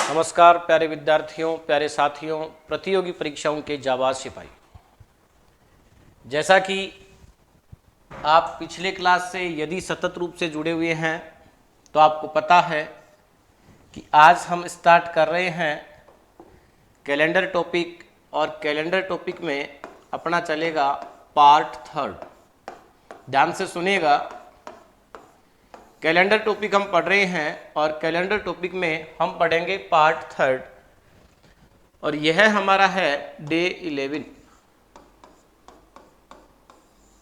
नमस्कार प्यारे विद्यार्थियों, प्यारे साथियों, प्रतियोगी परीक्षाओं के जाबाज सिपाही। जैसा कि आप पिछले क्लास से यदि सतत रूप से जुड़े हुए हैं तो आपको पता है कि आज हम स्टार्ट कर रहे हैं कैलेंडर टॉपिक, और कैलेंडर टॉपिक में अपना चलेगा पार्ट 3। ध्यान से सुनिएगा, कैलेंडर टॉपिक हम पढ़ रहे हैं और कैलेंडर टॉपिक में हम पढ़ेंगे पार्ट 3, और यह हमारा है डे 11।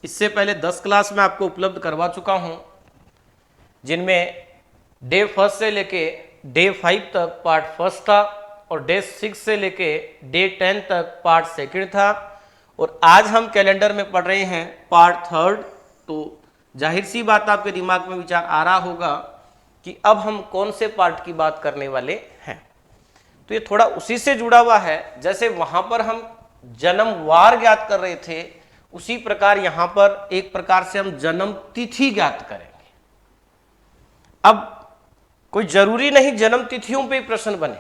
इससे पहले 10 क्लास में आपको उपलब्ध करवा चुका हूं, जिनमें डे 1 से लेके डे 5 तक पार्ट 1 था, और डे 6 से लेके डे 10 तक पार्ट 2 था, और आज हम कैलेंडर में पढ़ रहे हैं पार्ट 3। तो जाहिर सी बात आपके दिमाग में विचार आ रहा होगा कि अब हम कौन से पार्ट की बात करने वाले हैं। तो ये थोड़ा उसी से जुड़ा हुआ है, जैसे वहां पर हम जन्मवार ज्ञात कर रहे थे, उसी प्रकार यहां पर एक प्रकार से हम जन्म तिथि ज्ञात करेंगे। अब कोई जरूरी नहीं जन्म तिथियों पे प्रश्न बने,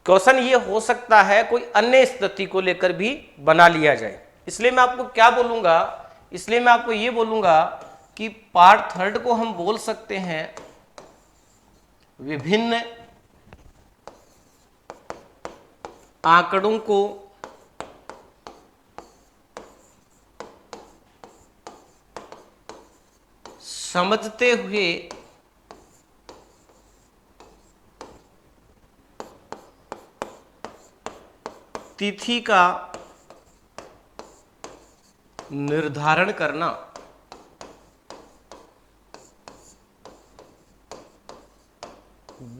क्वेश्चन ये हो सकता है कोई अन्य स्थिति को लेकर भी बना लिया जाए। इसलिए मैं आपको क्या बोलूंगा, इसलिए मैं आपको ये बोलूंगा कि पार्ट 3 को हम बोल सकते हैं विभिन्न आंकड़ों को समझते हुए तिथि का निर्धारण करना।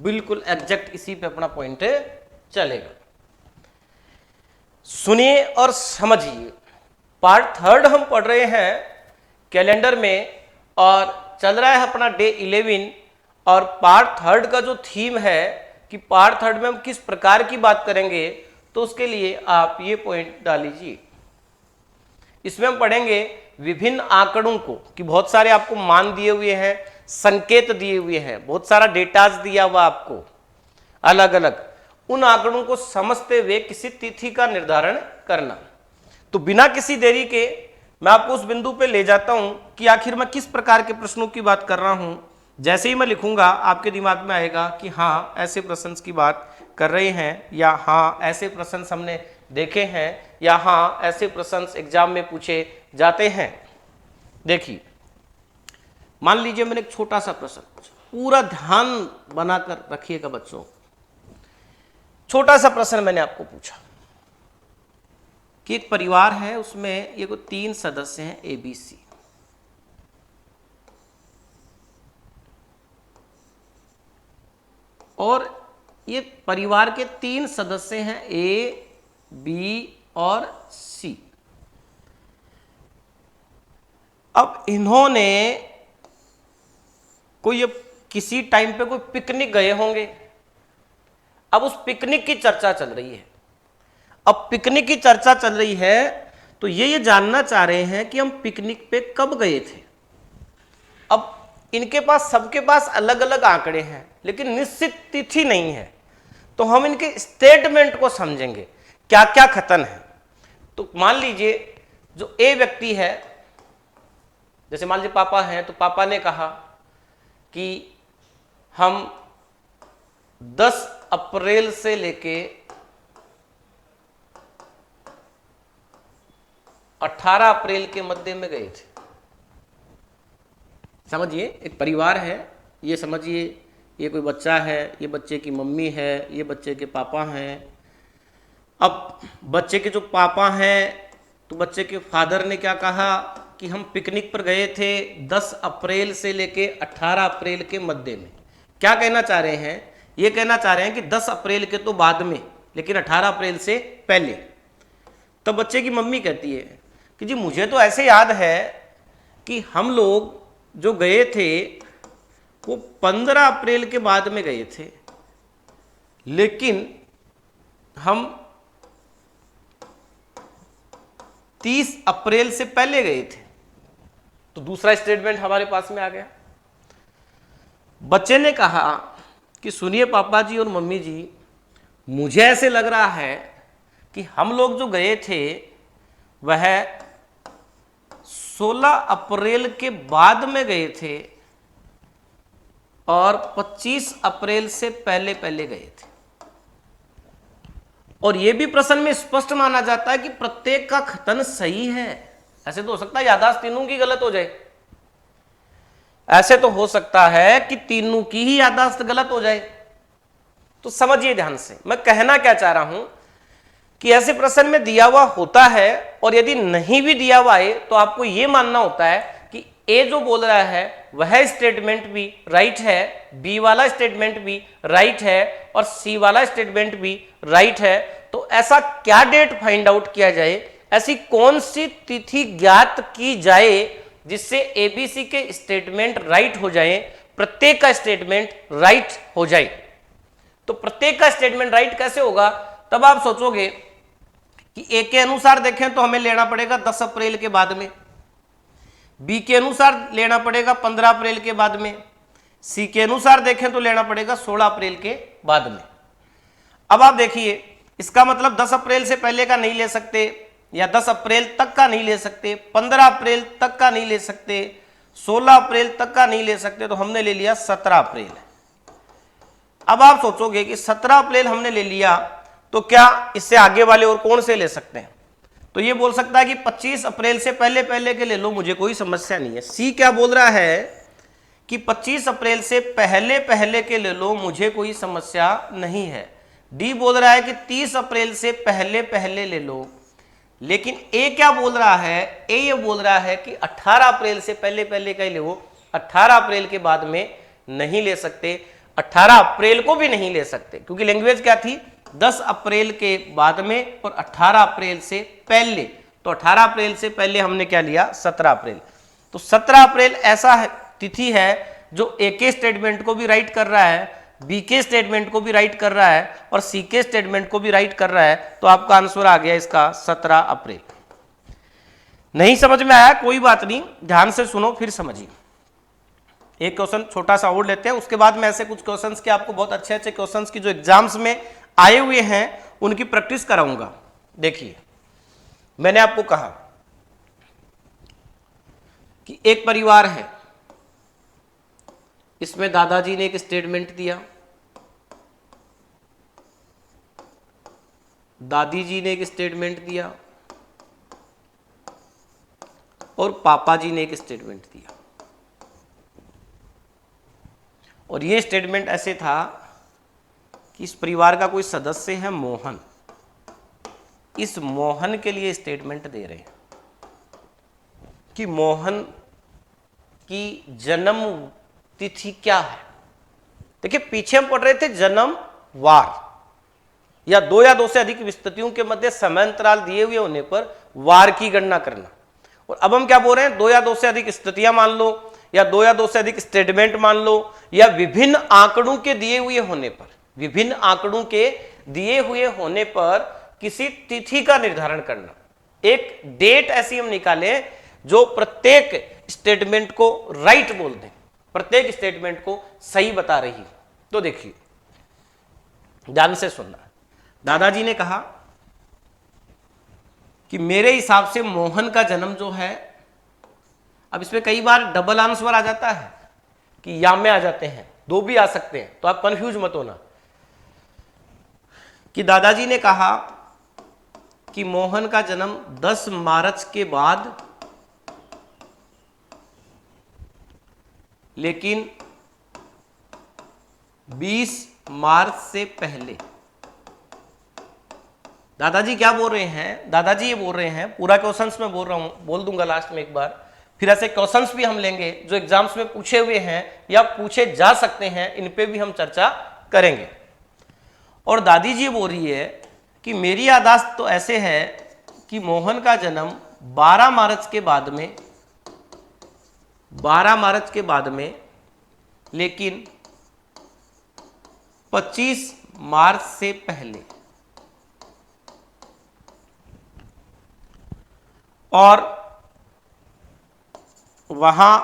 बिल्कुल एग्जैक्ट इसी पे अपना पॉइंट चलेगा। सुनिए और समझिए, पार्ट 3 हम पढ़ रहे हैं कैलेंडर में, और चल रहा है अपना डे 11। और पार्ट 3 का जो थीम है कि पार्ट 3 में हम किस प्रकार की बात करेंगे, तो उसके लिए आप ये पॉइंट डाल लीजिए। इसमें हम पढ़ेंगे विभिन्न आंकड़ों को, कि बहुत सारे आपको मान दिए हुए हैं, संकेत दिए हुए हैं, बहुत सारा डेटाज दिया हुआ आपको अलग अलग, उन आंकड़ों को समझते हुए किसी तिथि का निर्धारण करना। तो बिना किसी देरी के मैं आपको उस बिंदु पे ले जाता हूं कि आखिर मैं किस प्रकार के प्रश्नों की बात कर रहा हूं। जैसे ही मैं लिखूंगा आपके दिमाग में आएगा कि हाँ ऐसे प्रश्न की बात कर रहे हैं, या हाँ ऐसे प्रश्न हमने देखे हैं, या हाँ ऐसे प्रश्न एग्जाम में पूछे जाते हैं। देखिए, मान लीजिए मैंने एक छोटा सा प्रश्न पूछा, पूरा ध्यान बनाकर रखिएगा बच्चों। छोटा सा प्रश्न मैंने आपको पूछा कि एक परिवार है, उसमें ये 3 सदस्य हैं ABC, और ये परिवार के 3 सदस्य हैं A, B और C। अब इन्होंने कोई किसी टाइम पे कोई पिकनिक गए होंगे। अब उस पिकनिक की चर्चा चल रही है। अब पिकनिक की चर्चा चल रही है तो ये जानना चाह रहे हैं कि हम पिकनिक पे कब गए थे। अब इनके पास, सबके पास अलग अलग आंकड़े हैं, लेकिन निश्चित तिथि नहीं है। तो हम इनके स्टेटमेंट को समझेंगे क्या क्या कथन है। तो मान लीजिए जो ए व्यक्ति है, जैसे मान लीजिए पापा हैं, तो पापा ने कहा कि हम 10 अप्रैल से लेके 18 अप्रैल के मध्य में गए थे। समझिए, एक परिवार है, ये समझिए ये कोई बच्चा है, ये बच्चे की मम्मी है, ये बच्चे के पापा हैं। अब बच्चे के जो पापा हैं, तो बच्चे के फादर ने क्या कहा कि हम पिकनिक पर गए थे 10 अप्रैल से लेके 18 अप्रैल के मध्य में। क्या कहना चाह रहे हैं? ये कहना चाह रहे हैं कि 10 अप्रैल के तो बाद में, लेकिन 18 अप्रैल से पहले। तब बच्चे की मम्मी कहती है कि जी मुझे तो ऐसे याद है कि हम लोग जो गए थे वो 15 अप्रैल के बाद में गए थे, लेकिन हम 30 अप्रैल से पहले गए थे। तो दूसरा स्टेटमेंट हमारे पास में आ गया। बच्चे ने कहा कि सुनिए पापा जी और मम्मी जी, मुझे ऐसे लग रहा है कि हम लोग जो गए थे वह 16 अप्रैल के बाद में गए थे और 25 अप्रैल से पहले पहले गए थे। और यह भी प्रश्न में स्पष्ट माना जाता है कि प्रत्येक का कथन सही है। ऐसे तो हो सकता है याददाश्त तीनों की गलत हो जाए, ऐसे तो हो सकता है कि तीनों की ही याददाश्त गलत हो जाए। तो समझिए ध्यान से, मैं कहना क्या चाह रहा हूं कि ऐसे प्रश्न में दिया हुआ होता है और यदि नहीं भी दिया हुआ है तो आपको यह मानना होता है कि ए जो बोल रहा है वह स्टेटमेंट भी राइट है, बी वाला स्टेटमेंट भी राइट है और सी वाला स्टेटमेंट भी राइट है। तो ऐसा क्या डेट फाइंड आउट किया जाए, ऐसी कौन सी तिथि ज्ञात की जाए जिससे एबीसी के स्टेटमेंट राइट हो जाए, प्रत्येक का स्टेटमेंट राइट हो जाए। तो प्रत्येक का स्टेटमेंट राइट कैसे होगा, तब आप सोचोगे कि ए के अनुसार देखें तो हमें लेना पड़ेगा 10 अप्रैल के बाद में, बी के अनुसार लेना पड़ेगा 15 अप्रैल के बाद में, सी के अनुसार देखें तो लेना पड़ेगा 16 अप्रैल के बाद में। अब आप देखिए, इसका मतलब 10 अप्रैल से पहले का नहीं ले सकते या 10 अप्रैल तक का नहीं ले सकते, 15 अप्रैल तक का नहीं ले सकते, 16 अप्रैल तक का नहीं ले सकते, तो हमने ले लिया 17 अप्रैल। अब आप सोचोगे कि 17 अप्रैल हमने ले लिया तो क्या इससे आगे वाले और कौन से ले सकते हैं, तो ये बोल सकता है कि 25 अप्रैल से पहले पहले के ले लो, मुझे कोई समस्या नहीं है। सी क्या बोल रहा है कि 25 अप्रैल से पहले पहले के ले लो, मुझे कोई समस्या नहीं है। डी बोल रहा है कि 30 अप्रैल से पहले पहले ले लो, लेकिन ए क्या बोल रहा है, ए ये बोल रहा है कि 18 अप्रैल से पहले पहले का ले लो, 18 अप्रैल के बाद में नहीं ले सकते, 18 अप्रैल को भी नहीं ले सकते, क्योंकि लैंग्वेज क्या थी 10 अप्रैल के बाद में और 18 अप्रैल से पहले। तो 18 अप्रैल से पहले हमने क्या लिया 17 अप्रैल। तो 17 अप्रैल ऐसा तिथि है जो ए के स्टेटमेंट को भी राइट कर रहा है, बी के स्टेटमेंट को भी राइट कर रहा है और सी के स्टेटमेंट को भी राइट कर रहा है। तो आपका आंसर आ गया इसका 17 अप्रैल। नहीं समझ में आया कोई बात नहीं, ध्यान से सुनो फिर समझिए। एक क्वेश्चन छोटा सा और लेते हैं, उसके बाद में ऐसे कुछ क्वेश्चंस के आपको बहुत अच्छे अच्छे क्वेश्चंस की जो एग्जाम्स में आए हुए हैं उनकी प्रैक्टिस कराऊंगा। देखिए, मैंने आपको कहा कि एक परिवार है, इसमें दादाजी ने एक स्टेटमेंट दिया, दादी जी ने एक स्टेटमेंट दिया और पापा जी ने एक स्टेटमेंट दिया। और यह स्टेटमेंट ऐसे था कि इस परिवार का कोई सदस्य है मोहन, इस मोहन के लिए स्टेटमेंट दे रहे हैं कि मोहन की जन्म तिथि क्या है। देखिए, पीछे हम पढ़ रहे थे जन्म वार या दो से अधिक विस्तृतियों के मध्य समयांतराल दिए हुए होने पर वार की गणना करना। और अब हम क्या बोल रहे हैं, 2 या 2 से अधिक स्थितियां मान लो या 2 या 2 से अधिक स्टेटमेंट मान लो या विभिन्न आंकड़ों के दिए हुए होने पर, विभिन्न आंकड़ों के दिए हुए होने पर किसी तिथि का निर्धारण करना। एक डेट ऐसी हम निकालें जो प्रत्येक स्टेटमेंट को राइट बोल दें, प्रत्येक स्टेटमेंट को सही बता रही है। तो देखिए, ध्यान से सुनना। दादाजी ने कहा कि मेरे हिसाब से मोहन का जन्म जो है, अब इसमें कई बार डबल आंसर आ जाता है कि या में आ जाते हैं, 2 भी आ सकते हैं, तो आप कंफ्यूज मत होना। कि दादाजी ने कहा कि मोहन का जन्म 10 मार्च के बाद, लेकिन 20 मार्च से पहले। दादाजी क्या बोल रहे हैं, दादाजी ये बोल रहे हैं, पूरा क्वेश्चंस में बोल रहा हूं, बोल दूंगा लास्ट में एक बार, फिर ऐसे क्वेश्चंस भी हम लेंगे जो एग्जाम्स में पूछे हुए हैं या पूछे जा सकते हैं, इन पे भी हम चर्चा करेंगे। और दादी जी बोल रही है कि मेरी याददाश्त तो ऐसे है कि मोहन का जन्म 12 मार्च के बाद में, 12 मार्च के बाद में, लेकिन 25 मार्च से पहले। और वहां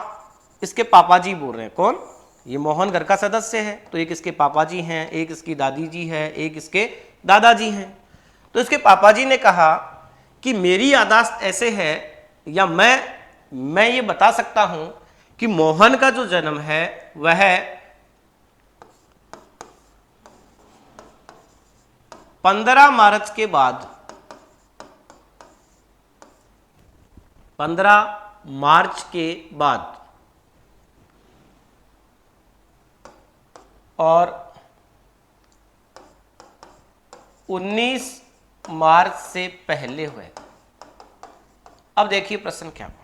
इसके पापा जी बोल रहे हैं, कौन, ये मोहन घर का सदस्य है, तो एक इसके पापा जी हैं, एक इसकी दादी जी है, एक इसके दादाजी हैं। तो इसके पापा जी ने कहा कि मेरी याददाश्त ऐसे है, या मैं ये बता सकता हूं कि मोहन का जो जन्म है वह 15 मार्च के बाद, 15 मार्च के बाद और 19 मार्च से पहले हुए। अब देखिए प्रश्न क्या हुआ।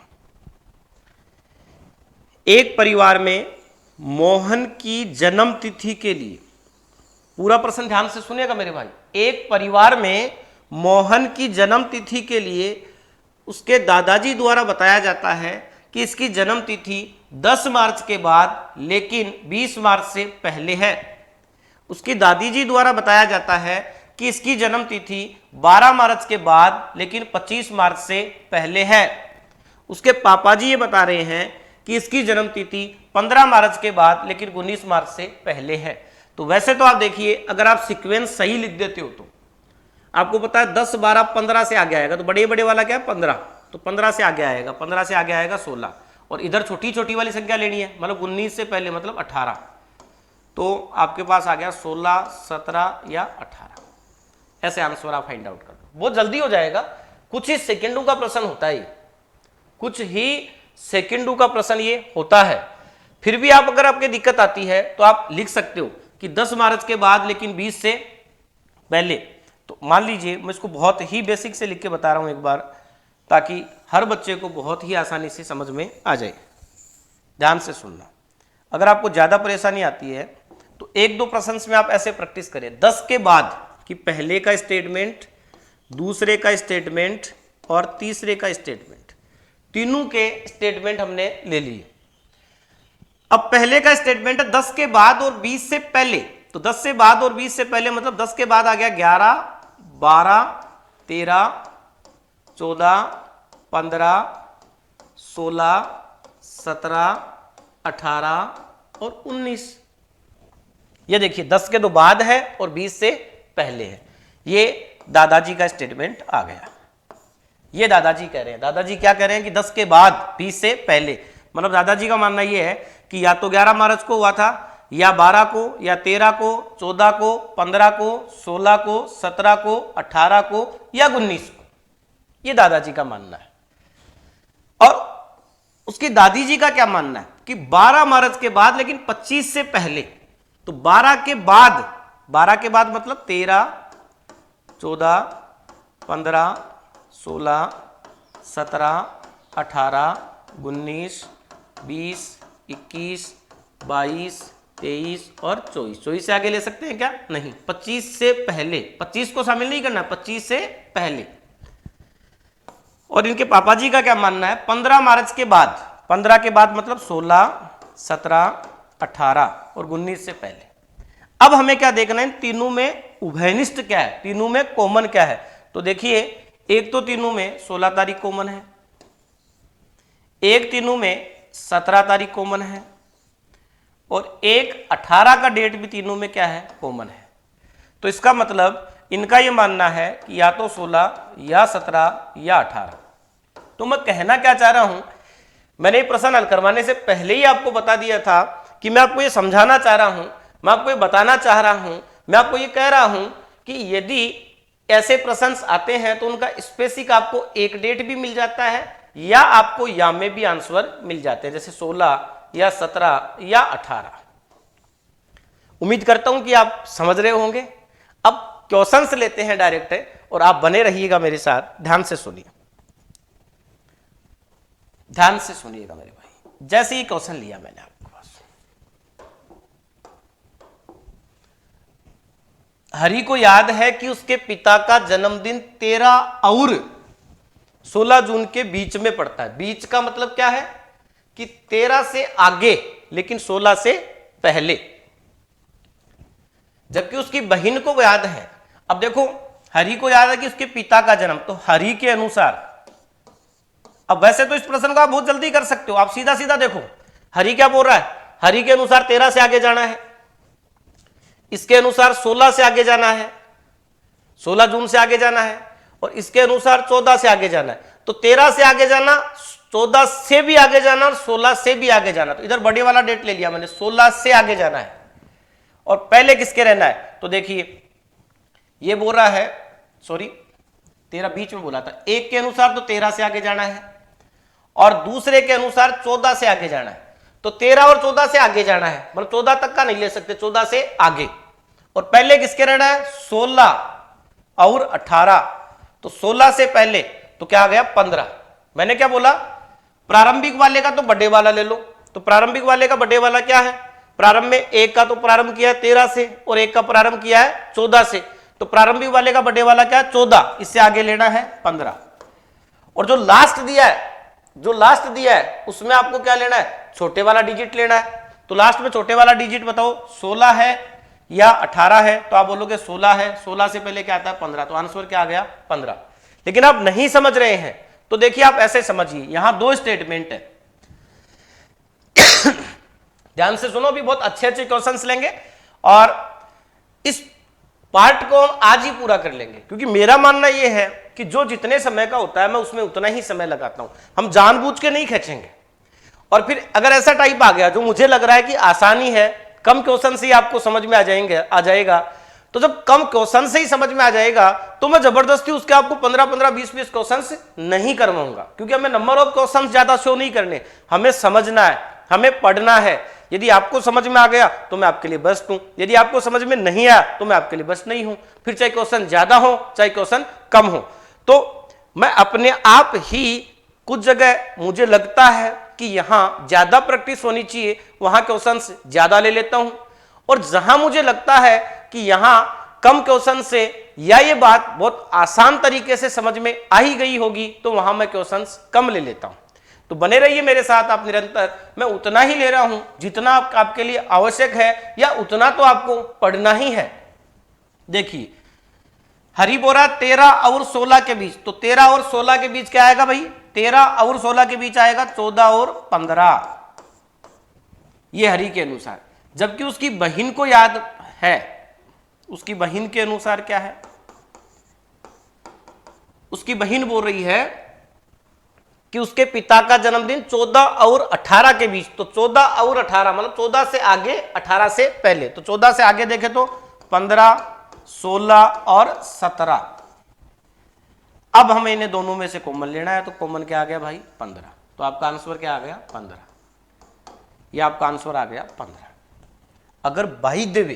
एक परिवार में मोहन की जन्म तिथि के लिए, पूरा प्रश्न ध्यान से सुनिएगा मेरे भाई, एक परिवार में मोहन की जन्म तिथि के लिए उसके दादाजी द्वारा बताया जाता है कि इसकी जन्म तिथि 10 मार्च के बाद लेकिन 20 मार्च से पहले है। उसकी दादी जी द्वारा बताया जाता है कि इसकी जन्म तिथि 12 मार्च के बाद लेकिन 25 मार्च से पहले है। उसके पापा जी ये बता रहे हैं कि इसकी जन्म तिथि 15 मार्च के बाद लेकिन 19 मार्च से पहले है। तो वैसे तो आप देखिए, अगर आप सीक्वेंस सही लिख देते हो तो आपको पता है 10, 12, 15 से आगे आएगा, तो बड़े बड़े वाला क्या है 15, तो 15 से आगे आएगा, 15 से आगे आएगा 16, और इधर छोटी छोटी वाली संख्या लेनी है, मतलब 19 से पहले मतलब 18, तो आपके पास आ गया 16, 17 या 18। ऐसे आंसर आप फाइंड आउट कर दो, बहुत जल्दी हो जाएगा। कुछ ही सेकेंडों का प्रश्न होता है, कुछ ही सेकेंडों का प्रश्न ये होता है। फिर भी आप अगर आपके दिक्कत आती है तो आप लिख सकते हो कि 10 मार्च के बाद लेकिन 20 से पहले। तो मान लीजिए मैं इसको बहुत ही बेसिक से लिख के बता रहा हूं एक बार, ताकि हर बच्चे को बहुत ही आसानी से समझ में आ जाए। ध्यान से सुनना, अगर आपको ज़्यादा परेशानी आती है तो एक दो प्रश्न में आप ऐसे प्रैक्टिस करें 10 के बाद कि पहले का स्टेटमेंट, दूसरे का स्टेटमेंट और तीसरे का स्टेटमेंट, तीनों के स्टेटमेंट हमने ले लिए। अब पहले का स्टेटमेंट है 10 के बाद और 20 से पहले, तो 10 से बाद और 20 से पहले मतलब 10 के बाद आ गया 11, 12, 13, 14, 15, 16, 17, 18 और 19। ये देखिए 10 के तो बाद है और 20 से पहले है। ये दादाजी का स्टेटमेंट आ गया। ये दादाजी कह रहे हैं, दादाजी क्या कह रहे हैं कि 10 के बाद 20 से पहले, मतलब दादाजी का मानना ये है कि या तो 11 मार्च को हुआ था, या 12 को, या 13 को, 14 को, 15 को, 16 को, 17 को, 18 को या 19 को। ये दादाजी का मानना है। और उसकी दादी जी का क्या मानना है कि 12 मार्च के बाद लेकिन 25 से पहले। तो 12 के बाद, 12 के बाद मतलब 13, 14, 15, 16, 17, 18, 19, 20, 21, 22, 23 और 24। 24 से आगे ले सकते हैं क्या? नहीं, 25 से पहले, 25 को शामिल नहीं करना, 25 से पहले। और इनके पापा जी का क्या मानना है 15 मार्च के बाद, 15 के बाद मतलब 16, 17, 18 और 19 से पहले। अब हमें क्या देखना है, तीनों में उभयनिष्ठ क्या है, तीनों में कॉमन क्या है। तो देखिए, एक तो तीनों में 16 तारीख कॉमन है, एक तीनों में 17 तारीख कॉमन है, और एक 18 का डेट भी तीनों में क्या है, कॉमन है। तो इसका मतलब इनका ये मानना है कि या तो 16 या 17 या 18। तो मैं कहना क्या चाह रहा हूं, मैंने ये प्रश्न हल करवाने से पहले ही आपको बता दिया था कि मैं आपको ये समझाना चाह रहा हूं, मैं आपको ये बताना चाह रहा हूं, मैं आपको ये कह रहा हूं कि यदि ऐसे प्रश्न आते हैं तो उनका स्पेसिफिक आपको एक डेट भी मिल जाता है, या आपको या में भी आंसर मिल जाते हैं, जैसे 16 या 17 या 18। उम्मीद करता हूं कि आप समझ रहे होंगे। अब क्वेश्चंस लेते हैं डायरेक्ट, और आप बने रहिएगा मेरे साथ, ध्यान से सुनिए, ध्यान से सुनिएगा मेरे भाई। जैसे ही क्वेश्चन लिया मैंने आपके पास, हरि को याद है कि उसके पिता का जन्मदिन 13 और 16 जून के बीच में पड़ता है। बीच का मतलब क्या है कि 13 से आगे लेकिन 16 से पहले, जबकि उसकी बहन को याद है। अब देखो, हरि को याद है कि उसके पिता का जन्म, तो हरि के अनुसार, अब वैसे तो इस प्रश्न को आप बहुत जल्दी कर सकते हो, आप सीधा सीधा देखो, हरि क्या बोल रहा है हरि के अनुसार 13 से आगे जाना है, इसके अनुसार 16 से आगे जाना है, 16 जून से आगे जाना है, और इसके अनुसार 14 से आगे जाना है। तो 13 से आगे जाना, 14 से भी आगे जाना और 16 से भी आगे जाना। तो इधर बड़े वाला डेट ले लिया मैंने, 16 से आगे जाना है। और पहले किसके रहना है, तो देखिए ये बोल रहा है, सॉरी 13 बीच में बोला था, एक के अनुसार तो 13 से आगे जाना है और दूसरे के अनुसार 14 से आगे जाना है। तो 13 और 14 से आगे जाना है, मतलब 14 तक का नहीं ले सकते, 14 से आगे। और पहले किसके रहना है, 16 और 18। तो 16 से पहले तो क्या आ गया 15। मैंने क्या बोला, प्रारंभिक वाले का तो बड़े वाला ले लो। तो प्रारंभिक वाले का बड़े वाला क्या है, प्रारंभ में एक का तो प्रारंभ किया है 13 से और एक का प्रारंभ किया है 14 से। तो प्रारंभिक वाले का बड़े वाला क्या है 14, इससे आगे लेना है 15। और जो लास्ट दिया है उसमें आपको क्या लेना है, छोटे वाला डिजिट लेना है। तो लास्ट में छोटे वाला डिजिट बताओ 16 है या 18 है, तो आप बोलोगे 16 है, 16 से पहले क्या आता है 15। तो आंसर क्या आ गया 15। लेकिन आप नहीं समझ रहे हैं तो देखिए आप ऐसे समझिए, यहां 2 स्टेटमेंट है। ध्यान से सुनो, भी बहुत अच्छे क्वेश्चंस लेंगे और इस पार्ट को हम आज ही पूरा कर लेंगे, क्योंकि मेरा मानना यह है कि जो जितने समय का होता है मैं उसमें उतना ही समय लगाता हूं, हम जानबूझ के नहीं खींचेंगे। और फिर अगर ऐसा टाइप आ गया जो मुझे लग रहा है कि आसानी है, कम क्वेश्चन से ही आपको समझ में आ जाएगा, तो जब कम क्वेश्चन से ही समझ में आ जाएगा तो मैं जबरदस्ती उसके आपको 15-15, 20-20 क्वेश्चन नहीं करवाऊंगा, क्योंकि हमें नंबर ऑफ क्वेश्चन ज्यादा शो नहीं करने, हमें समझना है, हमें पढ़ना है। यदि आपको समझ में आ गया तो मैं आपके लिए बेस्ट हूं, यदि आपको समझ में नहीं आया तो मैं आपके लिए बेस्ट नहीं हूं, फिर चाहे क्वेश्चन ज्यादा हो चाहे क्वेश्चन कम हो। तो मैं अपने आप ही कुछ जगह मुझे लगता है कि यहां ज्यादा प्रैक्टिस होनी चाहिए, वहां क्वेश्चन ज्यादा ले लेता हूं, और जहां मुझे लगता है कि यहां कम क्वेश्चन से या ये बात बहुत आसान तरीके से समझ में आ ही गई होगी तो वहां मैं क्वेश्चन कम ले लेता हूं। तो बने रहिए मेरे साथ आप निरंतर, मैं उतना ही ले रहा हूं जितना आपके लिए आवश्यक है, या उतना तो आपको पढ़ना ही है। देखिए हरी बोरा 13 और 16 के बीच, तो 13 और 16 के बीच क्या आएगा भाई, 13 और 16 के बीच आएगा 14 और 15, ये हरी के अनुसार। जबकि उसकी बहन को याद है, उसकी बहन के अनुसार क्या है, उसकी बहन बोल रही है कि उसके पिता का जन्मदिन 14 और 18 के बीच। तो 14 और 18 मतलब 14 से आगे 18 से पहले। तो 14 से आगे देखें तो 15, 16 और 17। अब हमें इन्हें दोनों में से कॉमन लेना है, तो कॉमन क्या आ गया भाई 15। तो आपका आंसर क्या आ गया 15, ये आपका आंसर आ गया 15। अगर बाई द वे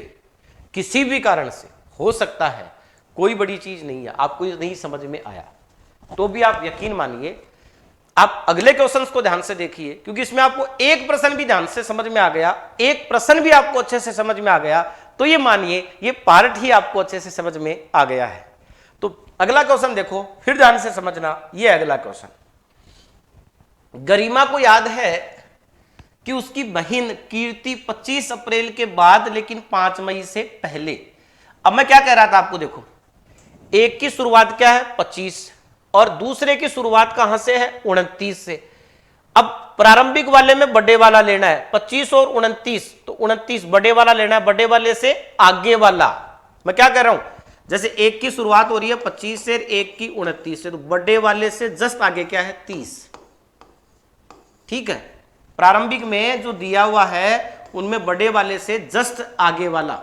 किसी भी कारण से, हो सकता है कोई बड़ी चीज नहीं है, आपको ये नहीं समझ में आया, तो भी आप यकीन मानिए आप अगले क्वेश्चंस को ध्यान से देखिए, क्योंकि इसमें आपको एक प्रश्न भी ध्यान से समझ में आ गया, एक प्रश्न भी आपको अच्छे से समझ में आ गया, तो ये मानिए ये पार्ट ही आपको अच्छे से समझ में आ गया है। तो अगला क्वेश्चन देखो, फिर ध्यान से समझना, ये अगला क्वेश्चन। गरिमा को याद है कि उसकी बहन कीर्ति 25 अप्रैल के बाद लेकिन 5 मई से पहले। अब मैं क्या कह रहा था आपको, देखो एक की शुरुआत क्या है 25 और दूसरे की शुरुआत कहां से है 29 से। अब प्रारंभिक वाले में बड़े वाला लेना है 25 और 29, तो 29 बड़े वाला लेना है, बड़े वाले से आगे वाला। मैं क्या कह रहा हूं, जैसे एक की शुरुआत हो रही है 25 से, एक की 29 से, तो बड़े वाले से जस्ट आगे क्या है 30। ठीक है, प्रारंभिक में जो दिया हुआ है उनमें बड़े वाले से जस्ट आगे वाला।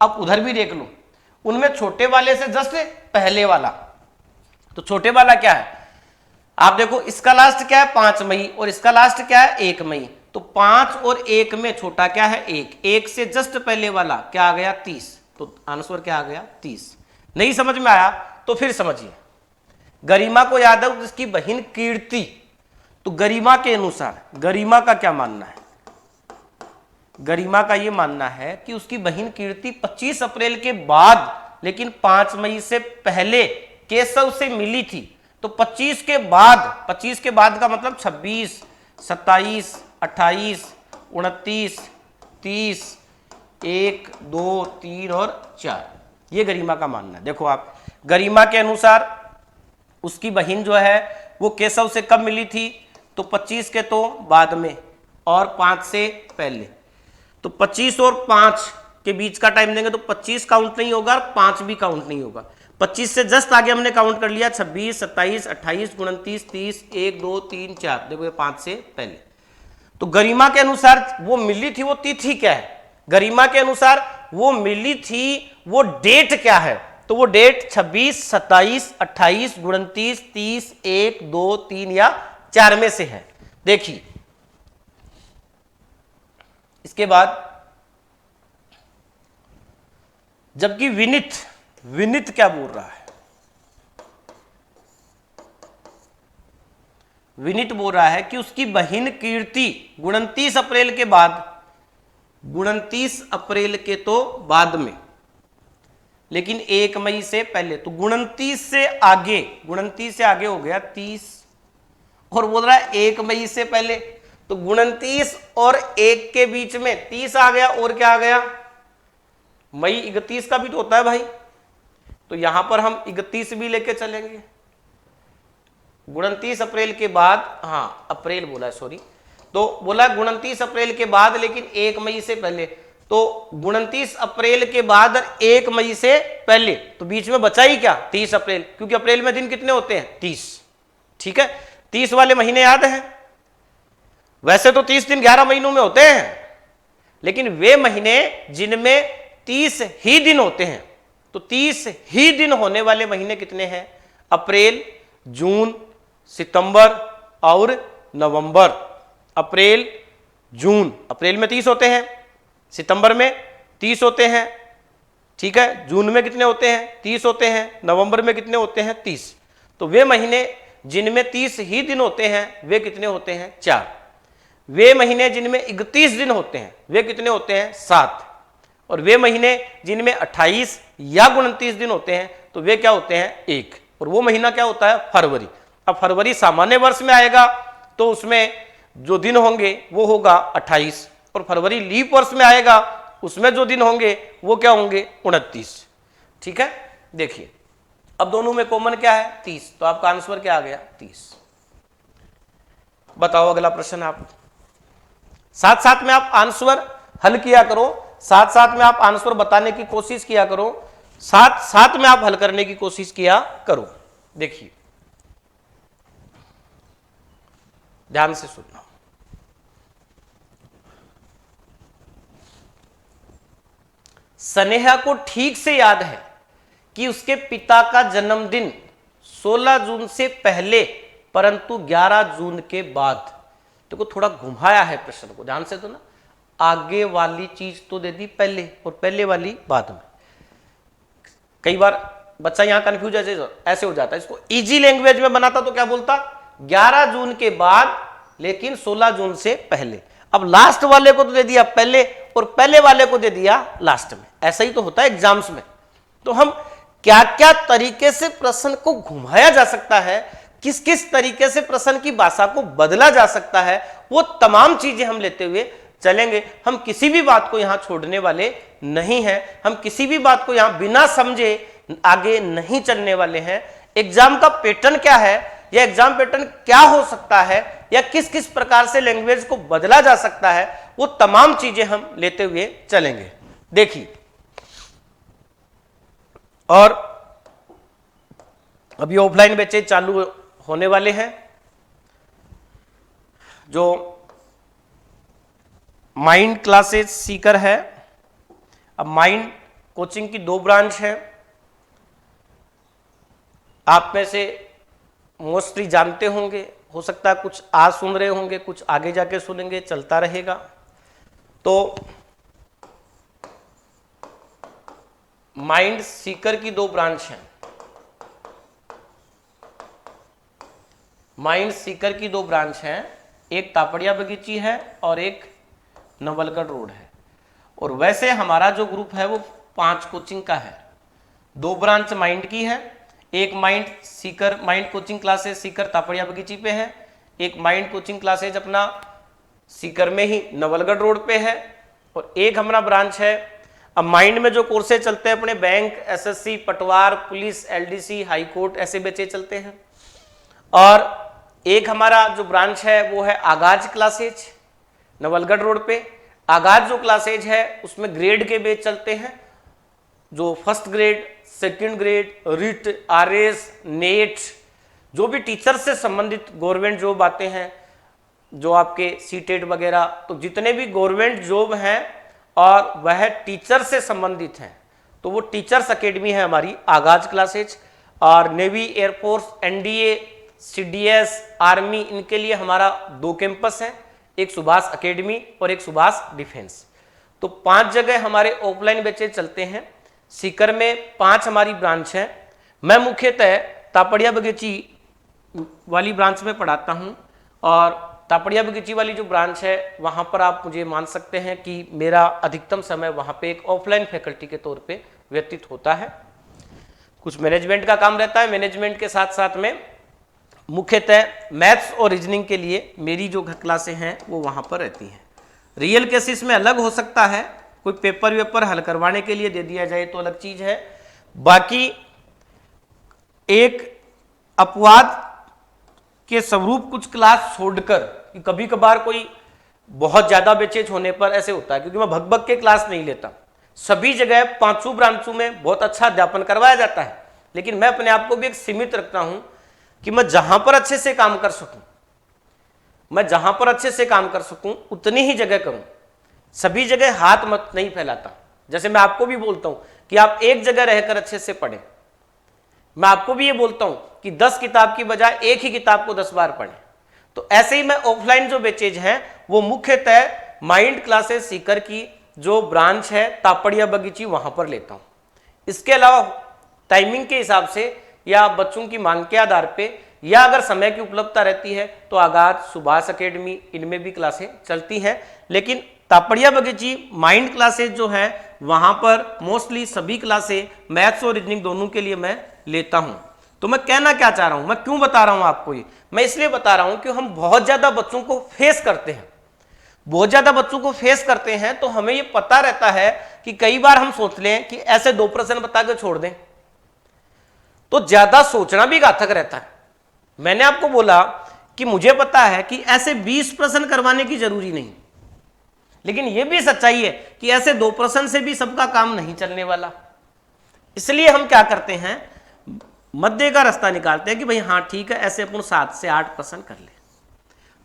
अब उधर भी देख लो, उनमें छोटे वाले से जस्ट पहले वाला। तो छोटे वाला क्या है, आप देखो इसका लास्ट क्या है 5 मई और इसका लास्ट क्या है 1 मई। तो 5 और 1 में छोटा क्या है 1, 1 से जस्ट पहले वाला क्या आ गया 30। तो आंसर क्या आ गया 30। नहीं समझ में आया तो फिर समझिए, गरिमा को याद है उसकी बहन कीर्ति, तो गरिमा के अनुसार गरिमा का क्या मानना है, गरिमा का ये मानना है कि उसकी बहन कीर्ति 25 अप्रैल के बाद लेकिन 5 मई से पहले केशव से मिली थी। तो 25 के बाद का मतलब 26, 27, 28, 29, 30, 1, 2, 3 और 4, ये गरिमा का मानना है। देखो आप, गरिमा के अनुसार उसकी बहन जो है वो केशव से कब मिली थी, तो 25 के तो बाद में और 5 से पहले। तो 25 और 5 के बीच का टाइम देंगे तो 25 काउंट नहीं होगा और 5 भी काउंट नहीं होगा। 25 से जस्ट आगे हमने काउंट कर लिया 26, 27, 28, 29, 30, 1, 2, 3, 4, देखो ये 5 से पहले। तो गरिमा के अनुसार वो मिली थी वो तिथि क्या है, गरिमा के अनुसार वो मिली थी वो डेट क्या है, तो वो डेट 26, 27, 28, 29, 30, 1, 2, 3 या 4 में से है। देखिए इसके बाद जबकि विनित क्या बोल रहा है, विनित बोल रहा है कि उसकी बहन कीर्ति 29 अप्रैल के बाद, 29 अप्रैल के तो बाद में, लेकिन 1 मई से पहले, तो 29 से आगे, 29 से आगे हो गया 30, और बोल रहा है 1 मई से पहले, तो 29 और 1 के बीच में 30 आ गया, और क्या आ गया, मई 31 का भी तो होता है भाई, तो यहां पर हम 31 भी लेके चलेंगे। 29 अप्रैल के बाद, हाँ अप्रैल बोला सॉरी, तो बोला 29 अप्रैल के बाद लेकिन 1 मई से पहले, तो 29 अप्रैल के बाद 1 मई से पहले, तो बीच में बचा ही क्या 30 अप्रैल, क्योंकि अप्रैल में दिन कितने होते हैं 30, ठीक है। 30 वाले महीने याद हैं, वैसे तो 30 दिन 11 महीनों में होते हैं, लेकिन वे महीने जिनमें 30 ही दिन होते हैं, तो 30 ही दिन होने वाले महीने कितने हैं, अप्रैल, जून, सितंबर और नवंबर। अप्रैल, जून, अप्रैल में 30 होते हैं, सितंबर में 30 होते हैं, ठीक है, जून में कितने होते हैं 30 होते हैं, नवंबर में कितने होते हैं 30, तो वे महीने जिनमें 30 ही दिन होते हैं वे कितने होते हैं 4, वे महीने जिनमें 31 दिन होते हैं वे कितने होते हैं 7, और वे महीने जिनमें 28 या 29 दिन होते हैं तो वे क्या होते हैं 1, और वो महीना क्या होता है फरवरी। अब फरवरी सामान्य वर्ष में आएगा तो उसमें जो दिन होंगे वो होगा 28, और फरवरी लीप वर्ष में आएगा उसमें जो दिन होंगे वो क्या होंगे 29, ठीक है। देखिए अब दोनों में कॉमन क्या है 30, तो आपका आंसर क्या आ गया 30। बताओ अगला प्रश्न आप, साथ साथ में आप आंसर हल किया करो, साथ साथ में आप आंसर बताने की कोशिश किया करो, साथ साथ में आप हल करने की कोशिश किया करो। देखिए ध्यान से सुनना, स्नेहा को ठीक से याद है कि उसके पिता का जन्मदिन 16 जून से पहले परंतु 11 जून के बाद। देखो थोड़ा घुमाया है प्रश्न को, ध्यान से तो ना, आगे वाली चीज तो दे दी पहले और पहले वाली बाद में। कई बार बच्चा यहां कंफ्यूज ऐसे हो जाता है, इसको इजी लैंग्वेज में बनाता तो क्या बोलता 11 जून के बाद लेकिन 16 जून से पहले। अब लास्ट वाले को तो दे दिया पहले और पहले वाले को दे दिया लास्ट में, ऐसा ही तो होता है एग्जाम्स में। तो हम क्या क्या तरीके से प्रश्न को घुमाया जा सकता है, किस किस तरीके से प्रश्न की भाषा को बदला जा सकता है, वो तमाम चीजें हम लेते हुए चलेंगे। हम किसी भी बात को यहां छोड़ने वाले नहीं हैं, हम किसी भी बात को यहां बिना समझे आगे नहीं चलने वाले हैं। एग्जाम का पैटर्न क्या है या एग्जाम पैटर्न क्या हो सकता है या किस किस प्रकार से लैंग्वेज को बदला जा सकता है, वो तमाम चीजें हम लेते हुए चलेंगे। देखिए और अभी ऑफलाइन बैचेज चालू होने वाले हैं, जो माइंड क्लासेस सीकर है। अब माइंड कोचिंग की 2 ब्रांच है, आप में से मोस्टली जानते होंगे, हो सकता है कुछ आज सुन रहे होंगे, कुछ आगे जाके सुनेंगे, चलता रहेगा। तो माइंड सीकर की 2 ब्रांच हैं, माइंड सीकर की 2 ब्रांच हैं, एक तापड़िया बगीची है और एक नवलगढ़ रोड है। और वैसे हमारा जो ग्रुप है वो 5 कोचिंग का है, 2 ब्रांच माइंड की है, एक mind Sikar mind coaching classes Sikar Tapadia बगीची पे है, एक माइंड कोचिंग क्लासेज अपना सीकर में ही नवलगढ़ रोड पे है, और एक हमारा ब्रांच है। अब माइंड में जो कोर्सेज चलते हैं अपने बैंक, एसएससी, पटवार, पुलिस, एलडीसी, हाई कोर्ट, ऐसे बच्चे चलते हैं। और एक हमारा जो ब्रांच है वो है आगाज क्लासेज नवलगढ़ रोड पे। आगाज जो क्लासेज है उसमें ग्रेड के बेस चलते हैं, जो first grade, second grade, writ, RS, net, जो भी टीचर से संबंधित गवर्नमेंट जॉब आते हैं, जो आपके सीटेट वगैरह, तो जितने भी गवर्नमेंट जॉब हैं और वह टीचर से संबंधित हैं, तो वो टीचर्स एकेडमी है हमारी आगाज क्लासेज। और navy, air force, NDA, CDS, army, इनके लिए हमारा 2 कैंपस है, एक सुभाष एकेडमी और एक सुभाष डिफेंस। तो 5 जगह हमारे ऑफलाइन बैचेज चलते हैं। सीकर में 5 हमारी ब्रांच है। मैं मुख्यतः तापड़िया बगीची वाली ब्रांच में पढ़ाता हूं, और तापड़िया बगीची वाली जो ब्रांच है वहां पर आप मुझे मान सकते हैं कि मेरा अधिकतम समय वहां पे एक ऑफलाइन फैकल्टी के तौर पे व्यतीत होता है। कुछ मैनेजमेंट का काम रहता है, मैनेजमेंट के साथ साथ में मुख्यतः मैथ्स और रीजनिंग के लिए मेरी जो क्लासें हैं वो वहां पर रहती हैं। रियल केसेस में अलग हो सकता है, कोई पेपर वेपर हल करवाने के लिए दे दिया जाए तो अलग चीज है। बाकी एक अपवाद के स्वरूप कुछ क्लास छोड़कर, कि कभी कभार कोई बहुत ज्यादा बैचेज होने पर ऐसे होता है, क्योंकि मैं भग के क्लास नहीं लेता, सभी जगह 5 ब्रांचों में बहुत अच्छा अध्यापन करवाया जाता है, लेकिन मैं अपने आप को भी एक सीमित रखता हूं कि मैं जहां पर अच्छे से काम कर सकूं, मैं जहां पर अच्छे से काम कर सकूं उतनी ही जगह करूं, सभी जगह हाथ मत नहीं फैलाता। जैसे मैं आपको भी बोलता हूं कि आप एक जगह रहकर अच्छे से पढ़ें, मैं आपको भी ये बोलता हूं कि 10 किताब की बजाय एक ही किताब को 10 बार पढ़ें। तो ऐसे ही मैं ऑफलाइन जो बैचेज हैं वो मुख्यतः माइंड क्लासेस सीकर की जो ब्रांच है तापड़िया बगीची वहां पर लेता हूं। इसके अलावा टाइमिंग के हिसाब से या बच्चों की मांग के आधार पे, या अगर समय की उपलब्धता रहती है तो आगाज, सुभाष एकेडमी, इनमें भी क्लासें चलती हैं। लेकिन तापड़िया बगीची माइंड क्लासेस जो है वहां पर मोस्टली सभी क्लासें मैथ्स और रीजनिंग दोनों के लिए मैं लेता हूं। तो मैं कहना क्या चाह रहा हूं, मैं क्यों बता रहा हूं आपको ये, मैं इसलिए बता रहा हूं कि हम बहुत ज्यादा बच्चों को फेस करते हैं, बहुत ज्यादा बच्चों को फेस करते हैं, तो हमें ये पता रहता है कि कई बार हम सोच लें कि ऐसे 2 प्रश्न बता के छोड़ दें, तो ज्यादा सोचना भी घातक रहता है। मैंने आपको बोला कि मुझे पता है कि ऐसे 20 प्रश्न करवाने की जरूरी नहीं, लेकिन यह भी सच्चाई है कि ऐसे 2 प्रश्न से भी सबका काम नहीं चलने वाला। इसलिए हम क्या करते हैं, मध्य का रास्ता निकालते हैं कि भाई हाँ ठीक है, ऐसे अपन 7 से 8 प्रश्न कर ले।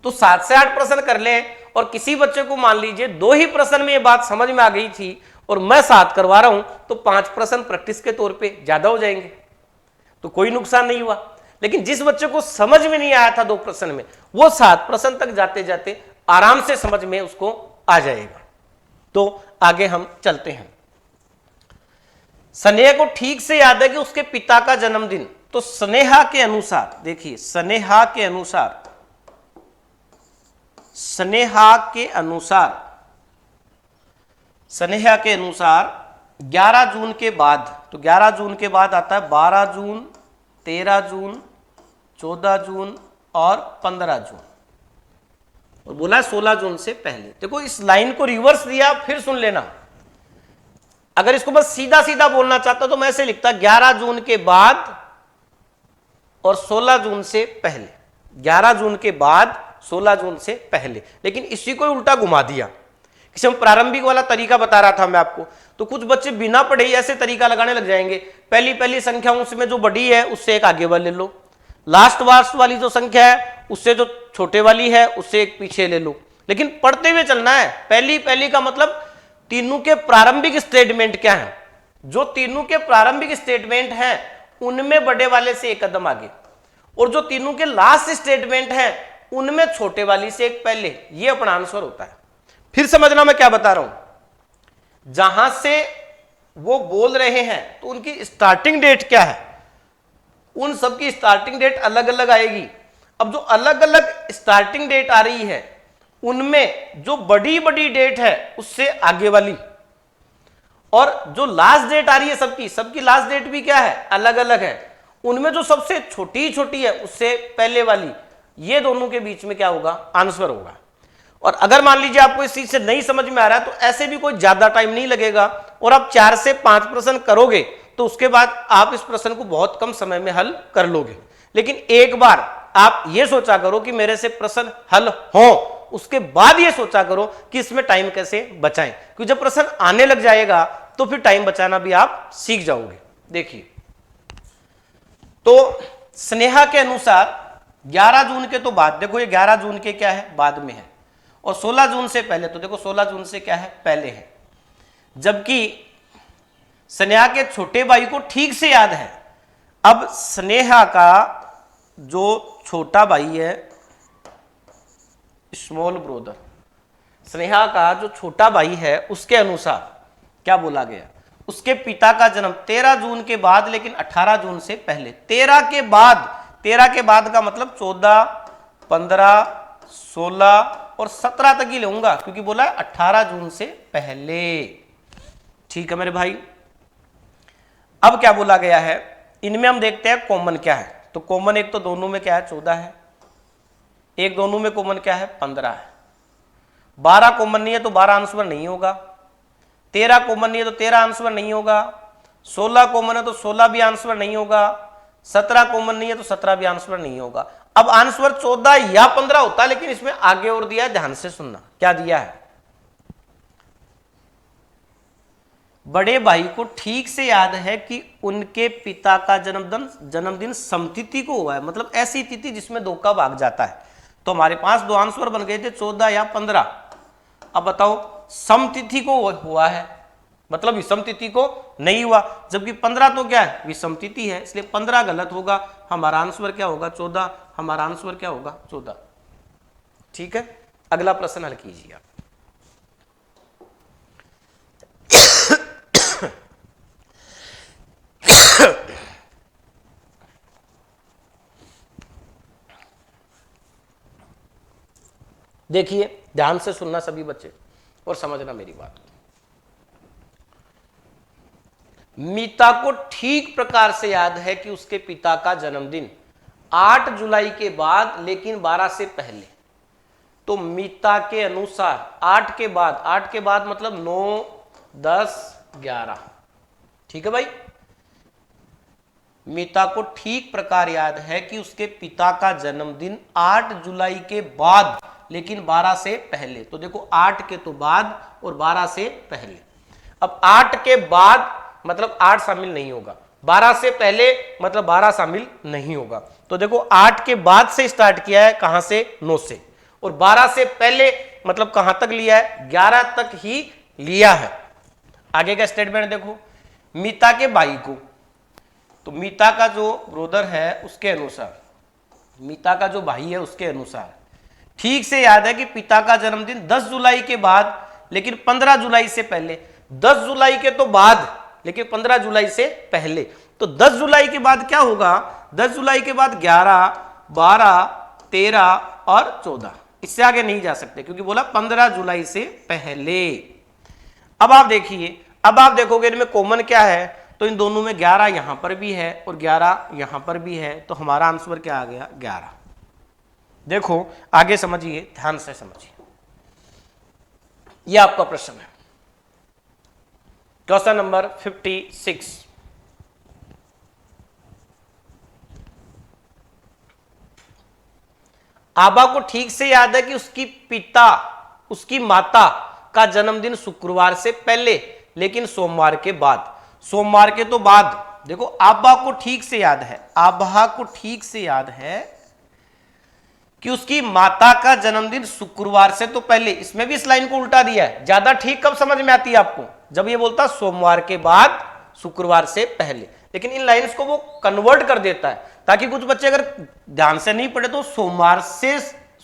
तो 7 से 8 प्रश्न कर ले, और किसी बच्चे को मान लीजिए 2 ही प्रश्न में ये बात समझ में आ गई थी और मैं 7 करवा रहा हूं, तो 5 प्रश्न प्रैक्टिस के तौर पे ज्यादा हो जाएंगे, तो कोई नुकसान नहीं हुआ। लेकिन जिस बच्चे को समझ में नहीं आया था 2 प्रश्न में, वो 7 प्रश्न तक जाते जाते आराम से समझ में उसको आ जाएगा। तो आगे हम चलते हैं। स्नेहा को ठीक से याद है कि उसके पिता का जन्मदिन, तो स्नेहा के अनुसार देखिए, स्नेहा के अनुसार 11 जून के बाद, तो 11 जून के बाद आता है 12 जून, 13 जून, 14 जून और 15 जून, और बोला 16 जून से पहले। देखो इस लाइन को रिवर्स दिया, फिर सुन लेना। अगर इसको बस सीधा सीधा बोलना चाहता तो मैं ऐसे लिखता 11 जून के बाद और 16 जून से पहले, 11 जून के बाद 16 जून से पहले, लेकिन इसी को उल्टा घुमा दिया। किसी हम प्रारंभिक वाला तरीका बता रहा था मैं आपको, तो कुछ बच्चे बिना पढ़े ही ऐसे तरीका लगाने लग जाएंगे, पहली संख्या उसमें जो बड़ी है उससे एक आगे वाले ले लो, लास्ट वाली जो संख्या है उससे जो छोटे वाली है उससे एक पीछे ले लो, लेकिन पढ़ते हुए चलना है। पहली का मतलब तीनों के प्रारंभिक स्टेटमेंट क्या है, जो तीनों के प्रारंभिक स्टेटमेंट हैं उनमें बड़े वाले से एक कदम आगे, और जो तीनों के लास्ट स्टेटमेंट हैं उनमें छोटे वाली से एक पहले। ये अपना आंसर होता है। फिर समझना मैं क्या बता रहा हूं, जहां से वो बोल रहे हैं तो उनकी स्टार्टिंग डेट क्या है, उन सबकी स्टार्टिंग डेट अलग अलग आएगी। अब जो अलग अलग स्टार्टिंग डेट आ रही है उनमें जो बड़ी डेट है उससे आगे वाली, और जो लास्ट डेट आ रही है सबकी लास्ट डेट भी क्या है, अलग अलग है, उनमें जो सबसे छोटी है उससे पहले वाली, ये दोनों के बीच में क्या होगा, आंसर होगा। और अगर मान लीजिए आपको इस चीज से नहीं समझ में आ रहा है तो ऐसे भी कोई ज्यादा टाइम नहीं लगेगा, और आप 4 से 5 प्रश्न करोगे तो उसके बाद आप इस प्रश्न को बहुत कम समय में हल कर लोगे। लेकिन एक बार आप ये सोचा करो कि मेरे से प्रश्न हल हो, उसके बाद ये सोचा करो कि इसमें टाइम कैसे बचाएं, क्योंकि जब प्रश्न आने लग जाएगा तो फिर टाइम बचाना भी आप सीख जाओगे। देखिए, तो स्नेहा के अनुसार 11 जून के तो बाद, देखो ये 11 जून के क्या है, बाद में है, और 16 जून से पहले, तो देखो 16 जून से क्या है, पहले है। जबकि स्नेहा के छोटे भाई को ठीक से याद है। अब स्नेहा का जो छोटा भाई है, स्मॉल ब्रदर, स्नेहा का जो छोटा भाई है, उसके अनुसार क्या बोला गया, उसके पिता का जन्म 13 जून के बाद लेकिन 18 जून से पहले। 13 के बाद का मतलब 14, 15, 16 और 17 तक ही लूंगा, क्योंकि बोला है 18 जून से पहले। ठीक है मेरे भाई। अब क्या बोला गया है, इनमें हम देखते हैं कॉमन क्या है। तो कॉमन एक तो दोनों में क्या है, 14 है, एक दोनों में कॉमन क्या है, 15 है। 12 कॉमन नहीं है तो 12 आंसर नहीं होगा। 13 कॉमन नहीं है तो 13 आंसर नहीं होगा। 16 कॉमन है तो 16 भी आंसर नहीं होगा। 17 कॉमन नहीं है तो 17 भी आंसर नहीं होगा। अब आंसर 14 या 15 होता, लेकिन इसमें आगे और दिया है, ध्यान से सुनना क्या दिया है। बड़े भाई को ठीक से याद है कि उनके पिता का जन्मदिन समतिथि को हुआ है, मतलब ऐसी तिथि जिसमें 2 का भाग जाता है। तो हमारे पास 2 आंसर बन गए थे, 14 या 15। अब बताओ, समतिथि को हुआ है, मतलब विषम तिथि को नहीं हुआ, जबकि 15 तो क्या है, विषम तिथि है, इसलिए 15 गलत होगा। हमारा आंसर क्या होगा, 14। हमारा आंसर क्या होगा, 14। ठीक है, अगला प्रश्न हल कीजिए आप। देखिए, ध्यान से सुनना सभी बच्चे और समझना मेरी बात को। मीता को ठीक प्रकार से याद है कि उसके पिता का जन्मदिन 8 जुलाई के बाद लेकिन 12 से पहले। तो मीता के अनुसार 8 के बाद मतलब 9, 10, 11। ठीक है भाई। मीता को ठीक प्रकार याद है कि उसके पिता का जन्मदिन 8 जुलाई के बाद लेकिन 12 से पहले। तो देखो, 8 के तो बाद और 12 से पहले। अब 8 के बाद मतलब 8 शामिल नहीं होगा, 12 से पहले मतलब 12 शामिल नहीं होगा। तो देखो, 8 के बाद से स्टार्ट किया है, कहां से, 9 से, और 12 से पहले मतलब कहां तक लिया है, 11 तक ही लिया है। आगे का स्टेटमेंट देखो, मीता के भाई को, तो मीता का जो ब्रदर है उसके अनुसार, मीता का जो भाई है उसके अनुसार ठीक से याद है कि पिता का जन्मदिन 10 जुलाई के बाद लेकिन 15 जुलाई से पहले। 10 जुलाई के तो बाद लेकिन 15 जुलाई से पहले। तो 10 जुलाई के बाद क्या होगा, 10 जुलाई के बाद 11, 12, 13 और 14, इससे आगे नहीं जा सकते, क्योंकि बोला 15 जुलाई से पहले। अब आप देखिए, अब आप देखोगे इनमें कॉमन क्या है, तो इन दोनों में 11 यहां पर भी है और 11 यहां पर भी है, तो हमारा आंसर क्या आ गया, 11। देखो आगे समझिए, ध्यान से समझिए, यह आपका प्रश्न है, क्वेश्चन नंबर 56। आबा को ठीक से याद है कि उसकी माता का जन्मदिन शुक्रवार से पहले लेकिन सोमवार के बाद। सोमवार के तो बाद। देखो, आबा को ठीक से याद है, आबा को ठीक से याद है कि उसकी माता का जन्मदिन शुक्रवार से तो पहले। इसमें भी इस लाइन को उल्टा दिया है। ज्यादा ठीक कब समझ में आती है आपको, जब ये बोलता सोमवार के बाद शुक्रवार से पहले, लेकिन इन लाइंस को वो कन्वर्ट कर देता है, ताकि कुछ बच्चे अगर ध्यान से नहीं पढ़े तो सोमवार से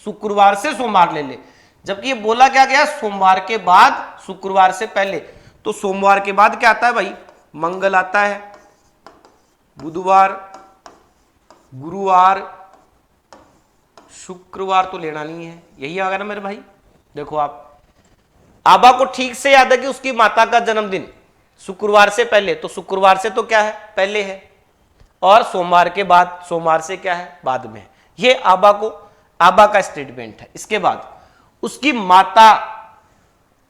शुक्रवार से सोमवार ले ले, जबकि ये बोला क्या गया, सोमवार के बाद शुक्रवार से पहले। तो सोमवार के बाद क्या आता है भाई, मंगल आता है, बुधवार, गुरुवार, शुक्रवार तो लेना नहीं है, यही आ गया ना मेरे भाई। देखो, आप आबा को ठीक से याद है कि उसकी माता का जन्मदिन शुक्रवार से पहले, तो शुक्रवार से तो क्या है, पहले है, और सोमवार के बाद, सोमवार से क्या है, बाद में है। ये आबा का स्टेटमेंट है। इसके बाद उसकी माता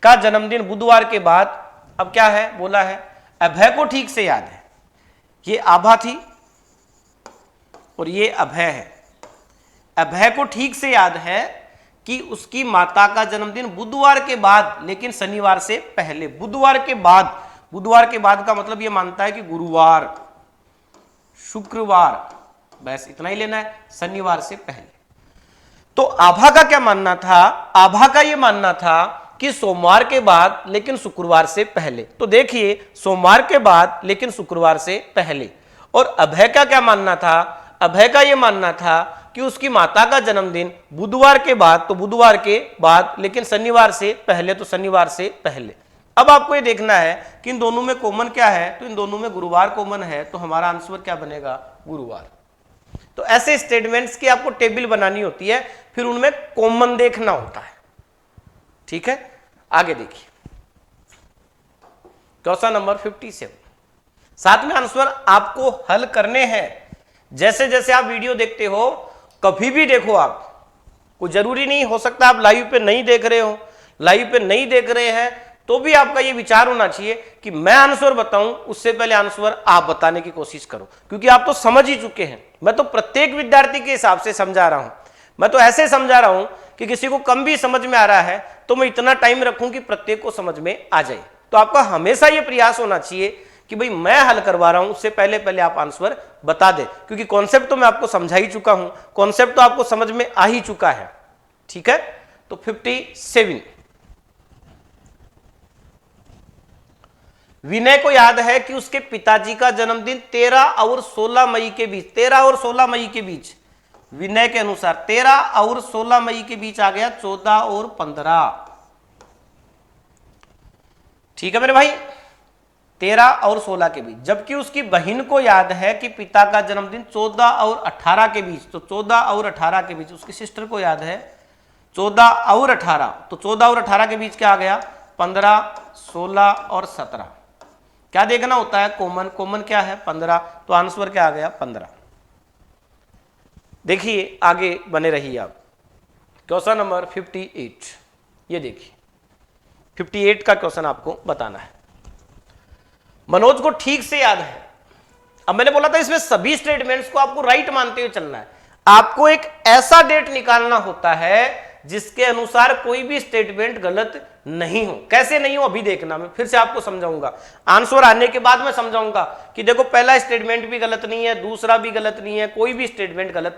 का जन्मदिन बुधवार के बाद। अब क्या है, बोला है अभय को ठीक से याद है, ये आभा थी और ये अभय है। अभय को ठीक से याद है कि उसकी माता का जन्मदिन बुधवार के बाद लेकिन शनिवार से पहले। बुधवार के बाद, बुधवार के बाद का मतलब ये मानता है कि गुरुवार, शुक्रवार, बस इतना ही लेना है, शनिवार से पहले। तो आभा का क्या मानना था? आभा का ये मानना था कि सोमवार के बाद लेकिन शुक्रवार से पहले। तो देखिए, सोमवार के बाद लेकिन शुक्रवार से पहले। और अभय का क्या मानना था? अभय का ये मानना था कि उसकी माता का जन्मदिन बुधवार के बाद, तो बुधवार के बाद लेकिन शनिवार से पहले, तो शनिवार से पहले। अब आपको ये देखना है कि इन दोनों में कॉमन क्या है, तो इन दोनों में गुरुवार कॉमन है, तो हमारा आंसर क्या बनेगा? गुरुवार। तो ऐसे स्टेटमेंट्स की आपको टेबल बनानी होती है, फिर उनमें कॉमन देखना होता है। ठीक है, आगे देखिए क्वेश्चन नंबर 57। साथ में आंसर आपको हल करने हैं। जैसे जैसे आप वीडियो देखते हो, कभी भी देखो आप, कोई जरूरी नहीं, हो सकता आप लाइव पे नहीं देख रहे हो, लाइव पे नहीं देख रहे हैं तो भी आपका ये विचार होना चाहिए कि मैं आंसर बताऊं उससे पहले आंसर आप बताने की कोशिश करो, क्योंकि आप तो समझ ही चुके हैं। मैं तो प्रत्येक विद्यार्थी के हिसाब से समझा रहा हूं, मैं तो ऐसे समझा रहा हूं कि किसी को कम भी समझ में आ रहा है तो मैं इतना टाइम रखूं कि प्रत्येक को समझ में आ जाए। तो आपका हमेशा ये प्रयास होना चाहिए कि भाई मैं हल करवा रहा हूं, उससे पहले पहले आप आंसर बता दें, क्योंकि कॉन्सेप्ट तो मैं आपको समझा ही चुका हूं, कॉन्सेप्ट तो आपको समझ में आ ही चुका है। ठीक है, तो 57, विनय को याद है कि उसके पिताजी का जन्मदिन 13 और 16 मई के बीच, 13 और 16 मई के बीच, विनय के अनुसार 13 और 16 मई के बीच आ गया 14 और 15। ठीक है मेरे भाई, 13 और 16 के बीच। जबकि उसकी बहन को याद है कि पिता का जन्मदिन 14 और 18 के बीच, तो 14 और 18 के बीच। उसकी सिस्टर को याद है 14 और 18, तो 14 और 18 के बीच क्या आ गया? 15, 16 और 17। क्या देखना होता है? कॉमन। कॉमन क्या है? 15, तो आंसर क्या आ गया? 15। देखिए आगे बने रहिए आप। क्वेश्चन नंबर 58, ये देखिए 58 का क्वेश्चन आपको बताना है। मनोज को ठीक से याद है। अब मैंने बोला था इसमें सभी स्टेटमेंट्स को आपको राइट मानते हुए चलना है। आपको एक ऐसा डेट निकालना होता है जिसके अनुसार कोई भी स्टेटमेंट गलत नहीं हो। कैसे नहीं हो अभी देखना, मैं फिर से आपको समझाऊंगा। आंसर आने के बाद मैं समझाऊंगा कि देखो पहला स्टेटमेंट भी गलत नहीं है, दूसरा भी गलत नहीं है, कोई भी स्टेटमेंट गलत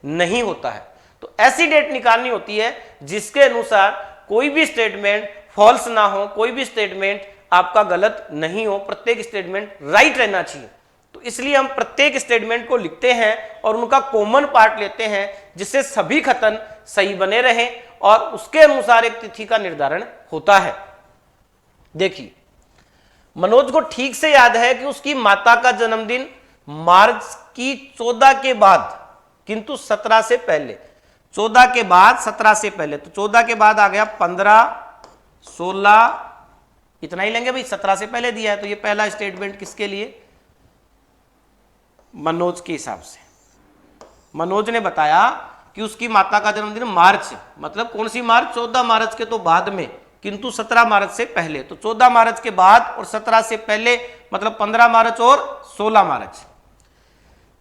नहीं होता है। तो ऐसी डेट निकालनी होती है जिसके अनुसार कोई भी स्टेटमेंट फॉल्स ना हो, कोई भी स्टेटमेंट आपका गलत नहीं हो, प्रत्येक स्टेटमेंट राइट रहना चाहिए। तो इसलिए हम प्रत्येक स्टेटमेंट को लिखते हैं और उनका कॉमन पार्ट लेते हैं जिससे सभी कथन सही बने रहें और उसके अनुसार एक तिथि का निर्धारण होता है। देखिए, मनोज को ठीक से याद है कि उसकी माता का जन्मदिन मार्च की 14 के बाद किंतु 17 से पहले। 14 के बाद 17 से पहले, तो 14 के बाद आ गया 15, 16, इतना ही लेंगे भाई, 17 से पहले दिया है। तो ये पहला स्टेटमेंट किसके लिए? मनोज के हिसाब से। मनोज ने बताया कि उसकी माता का जन्मदिन मार्च, मतलब कौन सी मार्च? 14 मार्च के तो बाद में, किंतु 17 मार्च से पहले। तो 14 मार्च के बाद और 17 से पहले मतलब 15 मार्च और 16 मार्च।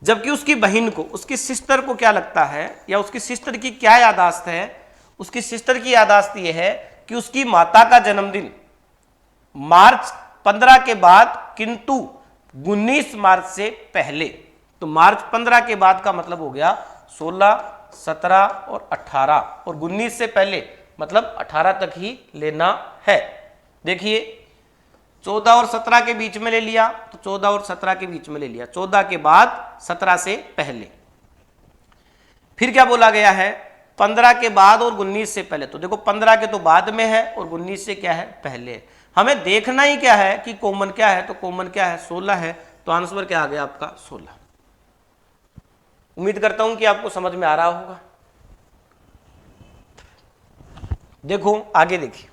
जबकि उसकी बहन को, उसकी सिस्टर को क्या लगता है, या उसकी सिस्टर की क्या यादाश्त है? उसकी सिस्टर की यादाश्त यह है कि उसकी माता का जन्मदिन मार्च 15 के बाद किंतु 19 मार्च से पहले। तो मार्च 15 के बाद का मतलब हो गया 16, 17 और 18, और 19 से पहले मतलब 18 तक ही लेना है। देखिए 14 और 17 के बीच में ले लिया, तो 14 और 17 के बीच में ले लिया, 14 के बाद 17 से पहले। फिर क्या बोला गया है? 15 के बाद और 19 से पहले। तो देखो 15 के तो बाद में है और 19 से क्या है? पहले। हमें देखना ही क्या है कि कॉमन क्या है, तो कॉमन क्या है? 16 है। तो आंसर क्या आ गया आपका? 16। उम्मीद करता हूं कि आपको समझ में आ रहा होगा। देखो आगे देखिए,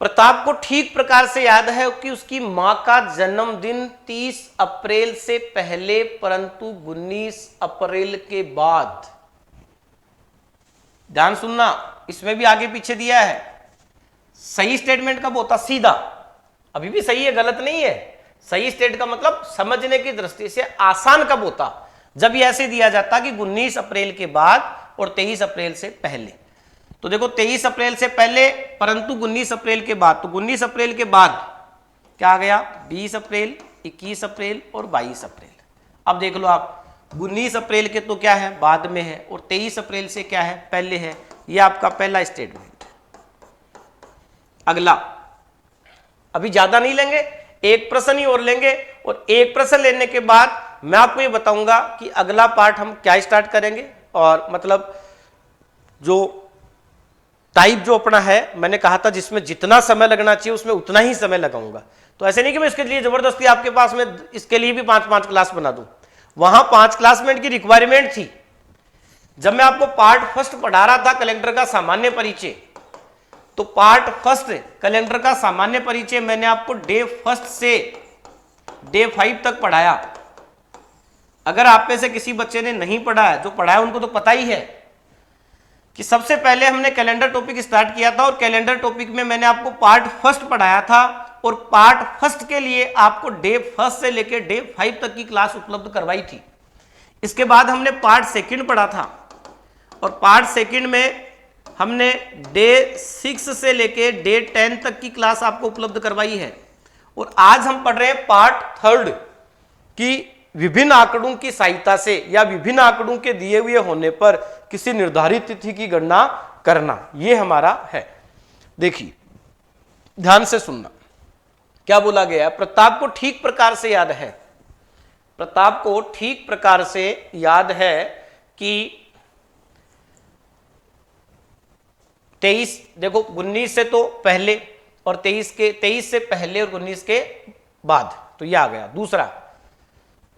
प्रताप को ठीक प्रकार से याद है कि उसकी मां का जन्मदिन 30 अप्रैल से पहले परंतु 19 अप्रैल के बाद। ध्यान सुनना, इसमें भी आगे पीछे दिया है। सही स्टेटमेंट कब होता? सीधा, अभी भी सही है, गलत नहीं है। सही स्टेट का मतलब समझने की दृष्टि से आसान कब होता? जब ये ऐसे दिया जाता कि 19 अप्रैल के बाद और 23 अप्रैल से पहले। तो देखो 23 अप्रैल से पहले परंतु 19 अप्रैल के बाद, तो 19 अप्रैल के बाद क्या आ गया 20 अप्रैल, 21 अप्रैल और 22 अप्रैल। अब देख लो आप 19 अप्रैल के तो क्या है बाद में है और 23 अप्रैल से क्या है पहले है। ये आपका पहला स्टेटमेंट। अगला, अभी ज्यादा नहीं लेंगे, एक प्रश्न ही और लेंगे और एक प्रश्न लेने के बाद मैं आपको ये बताऊंगा कि अगला पार्ट हम क्या स्टार्ट करेंगे। और मतलब जो टाइप जो अपना है, मैंने कहा था जिसमें जितना समय लगना चाहिए उसमें उतना ही समय लगाऊंगा। तो ऐसे नहीं कि मैं इसके लिए जबरदस्ती आपके पास में इसके लिए भी 5-5 क्लास बना दूं। वहां 5 क्लासमेट की रिक्वायरमेंट थी। जब मैं आपको पार्ट फर्स्ट पढ़ा रहा था कैलेंडर का सामान्य परिचय, तो पार्ट फर्स्ट कैलेंडर का सामान्य परिचय मैंने आपको डे फर्स्ट से डे 5 तक पढ़ाया। अगर आप में से किसी बच्चे ने नहीं पढ़ा है, जो पढ़ा है उनको तो पता ही है कि सबसे पहले हमने कैलेंडर टॉपिक स्टार्ट किया था और कैलेंडर टॉपिक में मैंने आपको पार्ट फर्स्ट पढ़ाया था और पार्ट फर्स्ट के लिए आपको डे फर्स्ट से लेकर डे 5 तक की क्लास उपलब्ध करवाई थी। इसके बाद हमने पार्ट सेकंड पढ़ा था और पार्ट सेकंड में हमने डे 6 से लेके डे 10 तक की क्लास आपको उपलब्ध करवाई है। और आज हम पढ़ रहे हैं पार्ट थर्ड की विभिन्न आंकड़ों की सहायता से या विभिन्न आंकड़ों के दिए हुए होने पर किसी निर्धारित तिथि की गणना करना, यह हमारा है। देखिए ध्यान से सुनना, क्या बोला गया। प्रताप को ठीक प्रकार से याद है, प्रताप को ठीक प्रकार से याद है कि 23, देखो 19 से तो पहले और 23 से पहले और 19 के बाद, तो यह आ गया। दूसरा,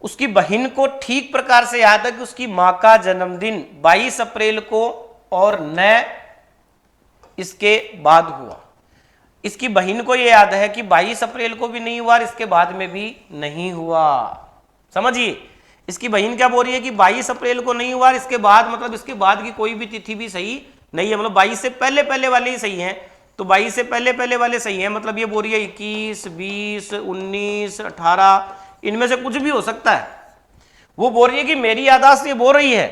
उसकी बहन को ठीक प्रकार से याद है कि उसकी मां का जन्मदिन 22 अप्रैल को और न इसके बाद हुआ। इसकी बहन को यह याद है कि 22 अप्रैल को भी नहीं हुआ और इसके बाद में भी नहीं हुआ। समझिए, इसकी बहन क्या बोल रही है कि 22 अप्रैल को नहीं हुआ और इसके बाद, मतलब इसके बाद की कोई भी तिथि भी सही नहीं है, मतलब 22 से पहले पहले वाले ही सही हैं। तो 22 से पहले पहले वाले सही हैं, मतलब ये बोल रही है 21, 20, 19, 18, इनमें से कुछ भी हो सकता है। वो बोल रही है कि मेरी याददाश्त ये बोल रही है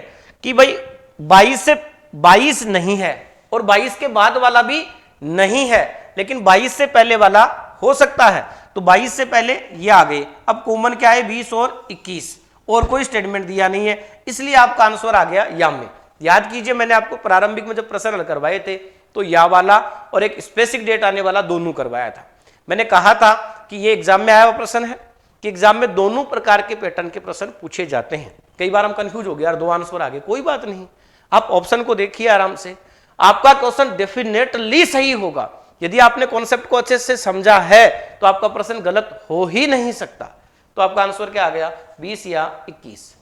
कि भाई 22 से 22 नहीं है और 22 के बाद वाला भी नहीं है, लेकिन 22 से पहले वाला हो सकता है। तो 22 से पहले ये आ गए। अब कॉमन क्या है 20 और 21, और कोई स्टेटमेंट दिया नहीं है, इसलिए आपका आंसर आ गया या में। याद कीजिए मैंने आपको प्रारंभिक में जब प्रश्न हल करवाए थे तो या वाला और एक स्पेसिफिक डेट आने वाला दोनों करवाया था। मैंने कहा था कि ये एग्जाम में आया हुआ प्रश्न है कि एग्जाम में दोनों प्रकार के पैटर्न के प्रश्न पूछे जाते हैं। कई बार हम कंफ्यूज हो गए यार, 2 आंसर आ गए, कोई बात नहीं, आप ऑप्शन को देखिए आराम से, आपका क्वेश्चन डेफिनेटली सही होगा। यदि आपने कॉन्सेप्ट को अच्छे से समझा है तो आपका प्रश्न गलत हो ही नहीं सकता। तो आपका आंसर क्या आ गया 20 या 21।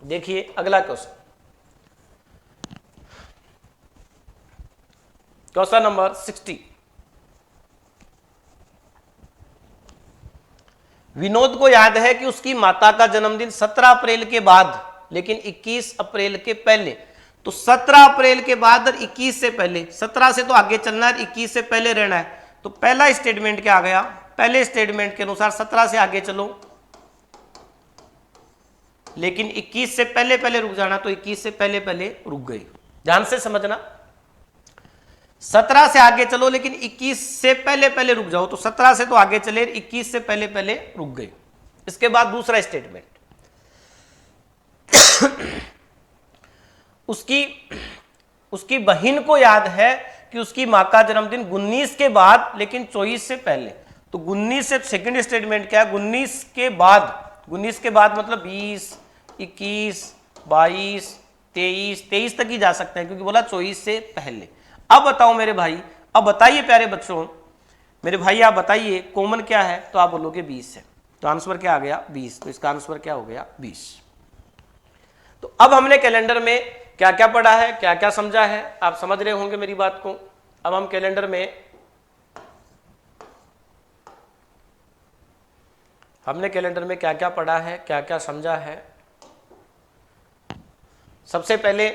देखिए अगला क्वेश्चन, क्वेश्चन नंबर 60। विनोद को याद है कि उसकी माता का जन्मदिन 17 अप्रैल के बाद लेकिन 21 अप्रैल के पहले। तो 17 अप्रैल के बाद और 21 से पहले, 17 से तो आगे चलना है, 21 से पहले रहना है। तो पहला स्टेटमेंट क्या आ गया, पहले स्टेटमेंट के अनुसार 17 से आगे चलो लेकिन 21 से पहले पहले रुक जाना, तो 21 से पहले पहले रुक गए। ध्यान से समझना, 17 से आगे चलो लेकिन 21 से पहले पहले रुक जाओ। तो 17 से तो आगे चले, 21 से पहले पहले रुक गए। इसके बाद दूसरा स्टेटमेंट, उसकी बहन को याद है कि उसकी मां का जन्मदिन 19 के बाद लेकिन 24 से पहले। तो 19 से सेकंड स्टेटमेंट क्या है, 19 के बाद, 19 के बाद मतलब 20, 21, 22, 23 तक ही जा सकते हैं क्योंकि बोला 24 से पहले। अब बताओ मेरे भाई, अब बताइए प्यारे बच्चों, मेरे भाई आप बताइए कॉमन क्या है, तो आप बोलोगे 20 है। तो आंसर क्या आ गया 20, तो इसका आंसर क्या हो गया 20। तो अब हमने कैलेंडर में क्या क्या पढ़ा है, क्या क्या समझा है, आप समझ रहे होंगे मेरी बात को। अब हम कैलेंडर में हमने कैलेंडर में क्या क्या पढ़ा है, क्या क्या समझा है। सबसे पहले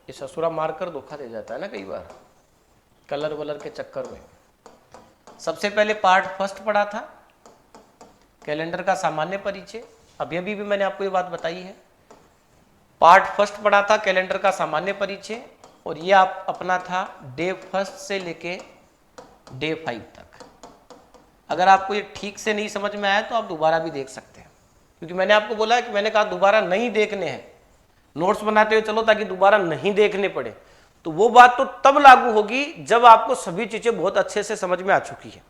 ये ससुरा मारकर धोखा दे जाता है ना कई बार कलर वलर के चक्कर में। सबसे पहले पार्ट फर्स्ट पढ़ा था, कैलेंडर का सामान्य परिचय, अभी अभी भी मैंने आपको ये बात बताई है। पार्ट फर्स्ट पढ़ा था कैलेंडर का सामान्य परिचय, और ये आप अपना था डे फर्स्ट से लेके डे 5 तक। अगर आपको ये ठीक से नहीं समझ में आया तो आप दोबारा भी देख सकते हैं, क्योंकि मैंने आपको बोला है कि मैंने कहा दोबारा नहीं देखने हैं, नोट्स बनाते हुए चलो ताकि दोबारा नहीं देखने पड़े। तो वो बात तो तब लागू होगी जब आपको सभी चीजें बहुत अच्छे से समझ में आ चुकी है,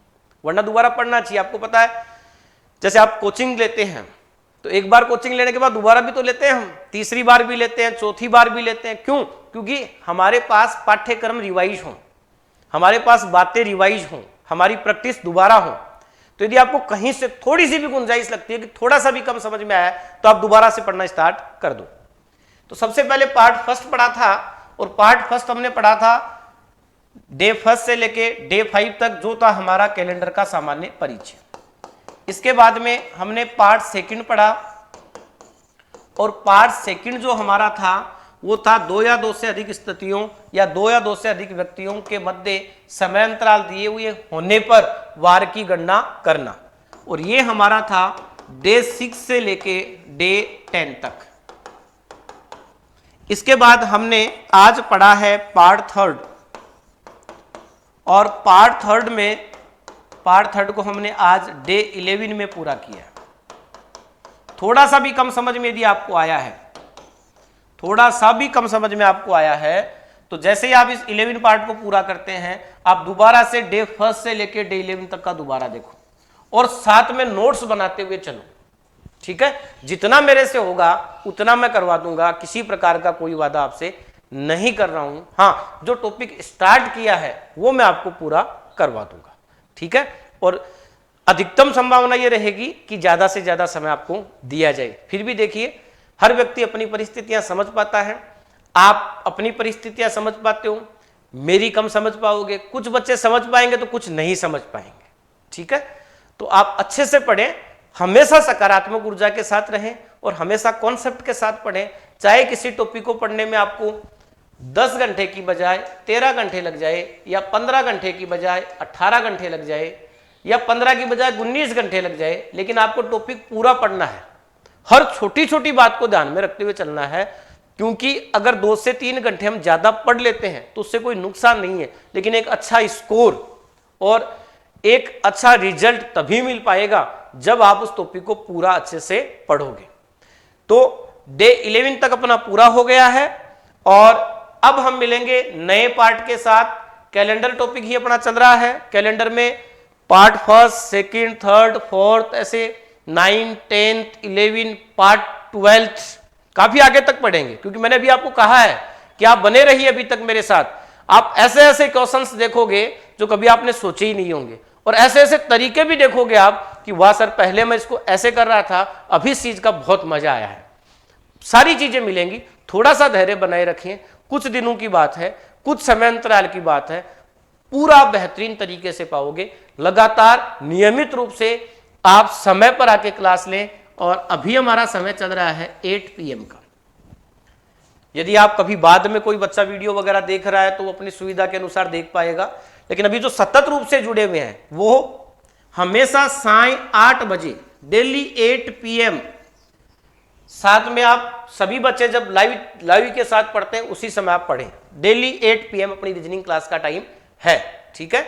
वरना दोबारा पढ़ना चाहिए। आपको पता है जैसे आप कोचिंग लेते हैं तो एक बार कोचिंग लेने के बाद दोबारा भी तो लेते हैं हम, तीसरी बार भी लेते हैं, चौथी बार भी लेते हैं। क्यों? क्योंकि हमारे पास पाठ्यक्रम रिवाइज हो, हमारे पास बातें रिवाइज हो, हमारी प्रैक्टिस दोबारा हो। तो यदि आपको कहीं से थोड़ी सी भी गुंजाइश लगती है कि थोड़ा सा भी कम समझ में आया तो आप दोबारा से पढ़ना स्टार्ट कर दो। तो सबसे पहले पार्ट फर्स्ट पढ़ा था, और पार्ट फर्स्ट हमने पढ़ा था डे फर्स्ट से लेके डे 5 तक, जो था हमारा कैलेंडर का सामान्य परिचय। इसके बाद में हमने पार्ट सेकंड पढ़ा, और पार्ट सेकंड जो हमारा था वो था 2 या 2 से अधिक स्थितियों या 2 या 2 से अधिक व्यक्तियों के मध्य समय अंतराल दिए हुए होने पर वार की गणना करना, और ये हमारा था डे 6 से लेके डे 10 तक। इसके बाद हमने आज पढ़ा है पार्ट थर्ड, और पार्ट थर्ड को हमने आज डे 11 में पूरा किया। थोड़ा सा भी कम समझ में यदि आपको आया है, थोड़ा सा भी कम समझ में आपको आया है, तो जैसे ही आप इस 11 पार्ट को पूरा करते हैं आप दोबारा से डे फर्स्ट से लेके डे 11 तक का दोबारा देखो, और साथ में नोट्स बनाते हुए चलो। ठीक है, जितना मेरे से होगा उतना मैं करवा दूंगा, किसी प्रकार का कोई वादा आपसे नहीं कर रहा हूं। हाँ, जो टॉपिक स्टार्ट किया है वो मैं आपको पूरा करवा दूंगा। ठीक है, और अधिकतम संभावना ये रहेगी कि ज्यादा से ज्यादा समय आपको दिया जाए। फिर भी देखिए, हर व्यक्ति अपनी परिस्थितियां समझ पाता है, आप अपनी परिस्थितियां समझ पाते हो, मेरी कम समझ पाओगे, कुछ बच्चे समझ पाएंगे तो कुछ नहीं समझ पाएंगे। ठीक है, तो आप अच्छे से पढ़ें, हमेशा सकारात्मक ऊर्जा के साथ रहें, और हमेशा कॉन्सेप्ट के साथ पढ़ें। चाहे किसी टॉपिक को पढ़ने में आपको 10 घंटे की बजाय 13 घंटे लग जाए, या 15 घंटे की बजाय 18 घंटे लग जाए, या 15 की बजाय 19 घंटे लग जाए, लेकिन आपको टॉपिक पूरा पढ़ना है। हर छोटी छोटी बात को ध्यान में रखते हुए चलना है, क्योंकि अगर 2 से 3 घंटे हम ज्यादा पढ़ लेते हैं तो उससे कोई नुकसान नहीं है, लेकिन एक अच्छा स्कोर और एक अच्छा रिजल्ट तभी मिल पाएगा जब आप उस टॉपिक को पूरा अच्छे से पढ़ोगे। तो डे 11 तक अपना पूरा हो गया है, और अब हम मिलेंगे नए पार्ट के साथ। कैलेंडर टॉपिक ही अपना चल रहा है। कैलेंडर में part first, second, third, fourth, ऐसे 9, 10, 11, पार्ट 12 काफी आगे तक पढ़ेंगे, क्योंकि मैंने भी आपको कहा है कि आप बने रहिए अभी तक मेरे साथ। आप ऐसे ऐसे क्वेश्चंस देखोगे जो कभी आपने सोचे ही नहीं होंगे, और ऐसे ऐसे तरीके भी देखोगे आप कि वाह सर, पहले मैं इसको ऐसे कर रहा था, अभी इस चीज का बहुत मजा आया है। सारी चीजें मिलेंगी, थोड़ा सा धैर्य बनाए रखें। कुछ दिनों की बात है, कुछ समय अंतराल की बात है, पूरा बेहतरीन तरीके से पाओगे। लगातार नियमित रूप से आप समय पर आके क्लास लें, और अभी हमारा समय चल रहा है 8 PM का। यदि आप कभी बाद में कोई बच्चा वीडियो वगैरह देख रहा है तो वो अपनी सुविधा के अनुसार देख पाएगा, लेकिन अभी जो सतत रूप से जुड़े हुए हैं वो हमेशा साय 8 बजे डेली 8 PM, साथ में आप सभी बच्चे जब लाइव के साथ पढ़ते हैं उसी समय आप पढ़ें। डेली 8 PM अपनी रीजनिंग क्लास का टाइम है। ठीक है,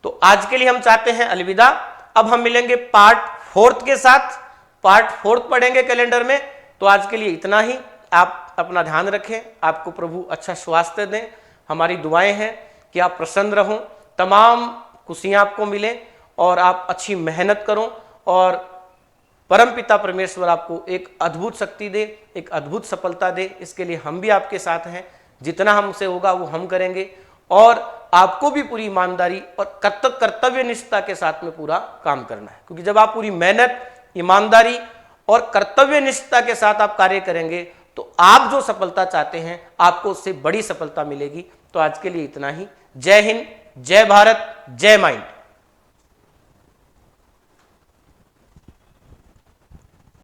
तो आज के लिए हम चाहते हैं अलविदा। अब हम मिलेंगे पार्ट 4 के साथ। पार्ट 4 पढ़ेंगे कैलेंडर में। तो आज के लिए इतना ही। आप अपना ध्यान रखें, आपको प्रभु अच्छा स्वास्थ्य दें। हमारी दुआएं हैं कि आप प्रसन्न रहो, तमाम खुशियां आपको मिले, और आप अच्छी मेहनत करो, और परमपिता परमेश्वर आपको एक अद्भुत शक्ति दे, एक अद्भुत सफलता दे। इसके लिए हम भी आपके साथ हैं। जितना हमसे होगा वो हम करेंगे, और आपको भी पूरी ईमानदारी और कर्तव्य निष्ठा के साथ में पूरा काम करना है, क्योंकि जब आप पूरी मेहनत, ईमानदारी और कर्तव्य निष्ठा के साथ आप कार्य करेंगे तो आप जो सफलता चाहते हैं आपको उससे बड़ी सफलता मिलेगी। तो आज के लिए इतना ही। जय हिंद, जय भारत, जय माइंड।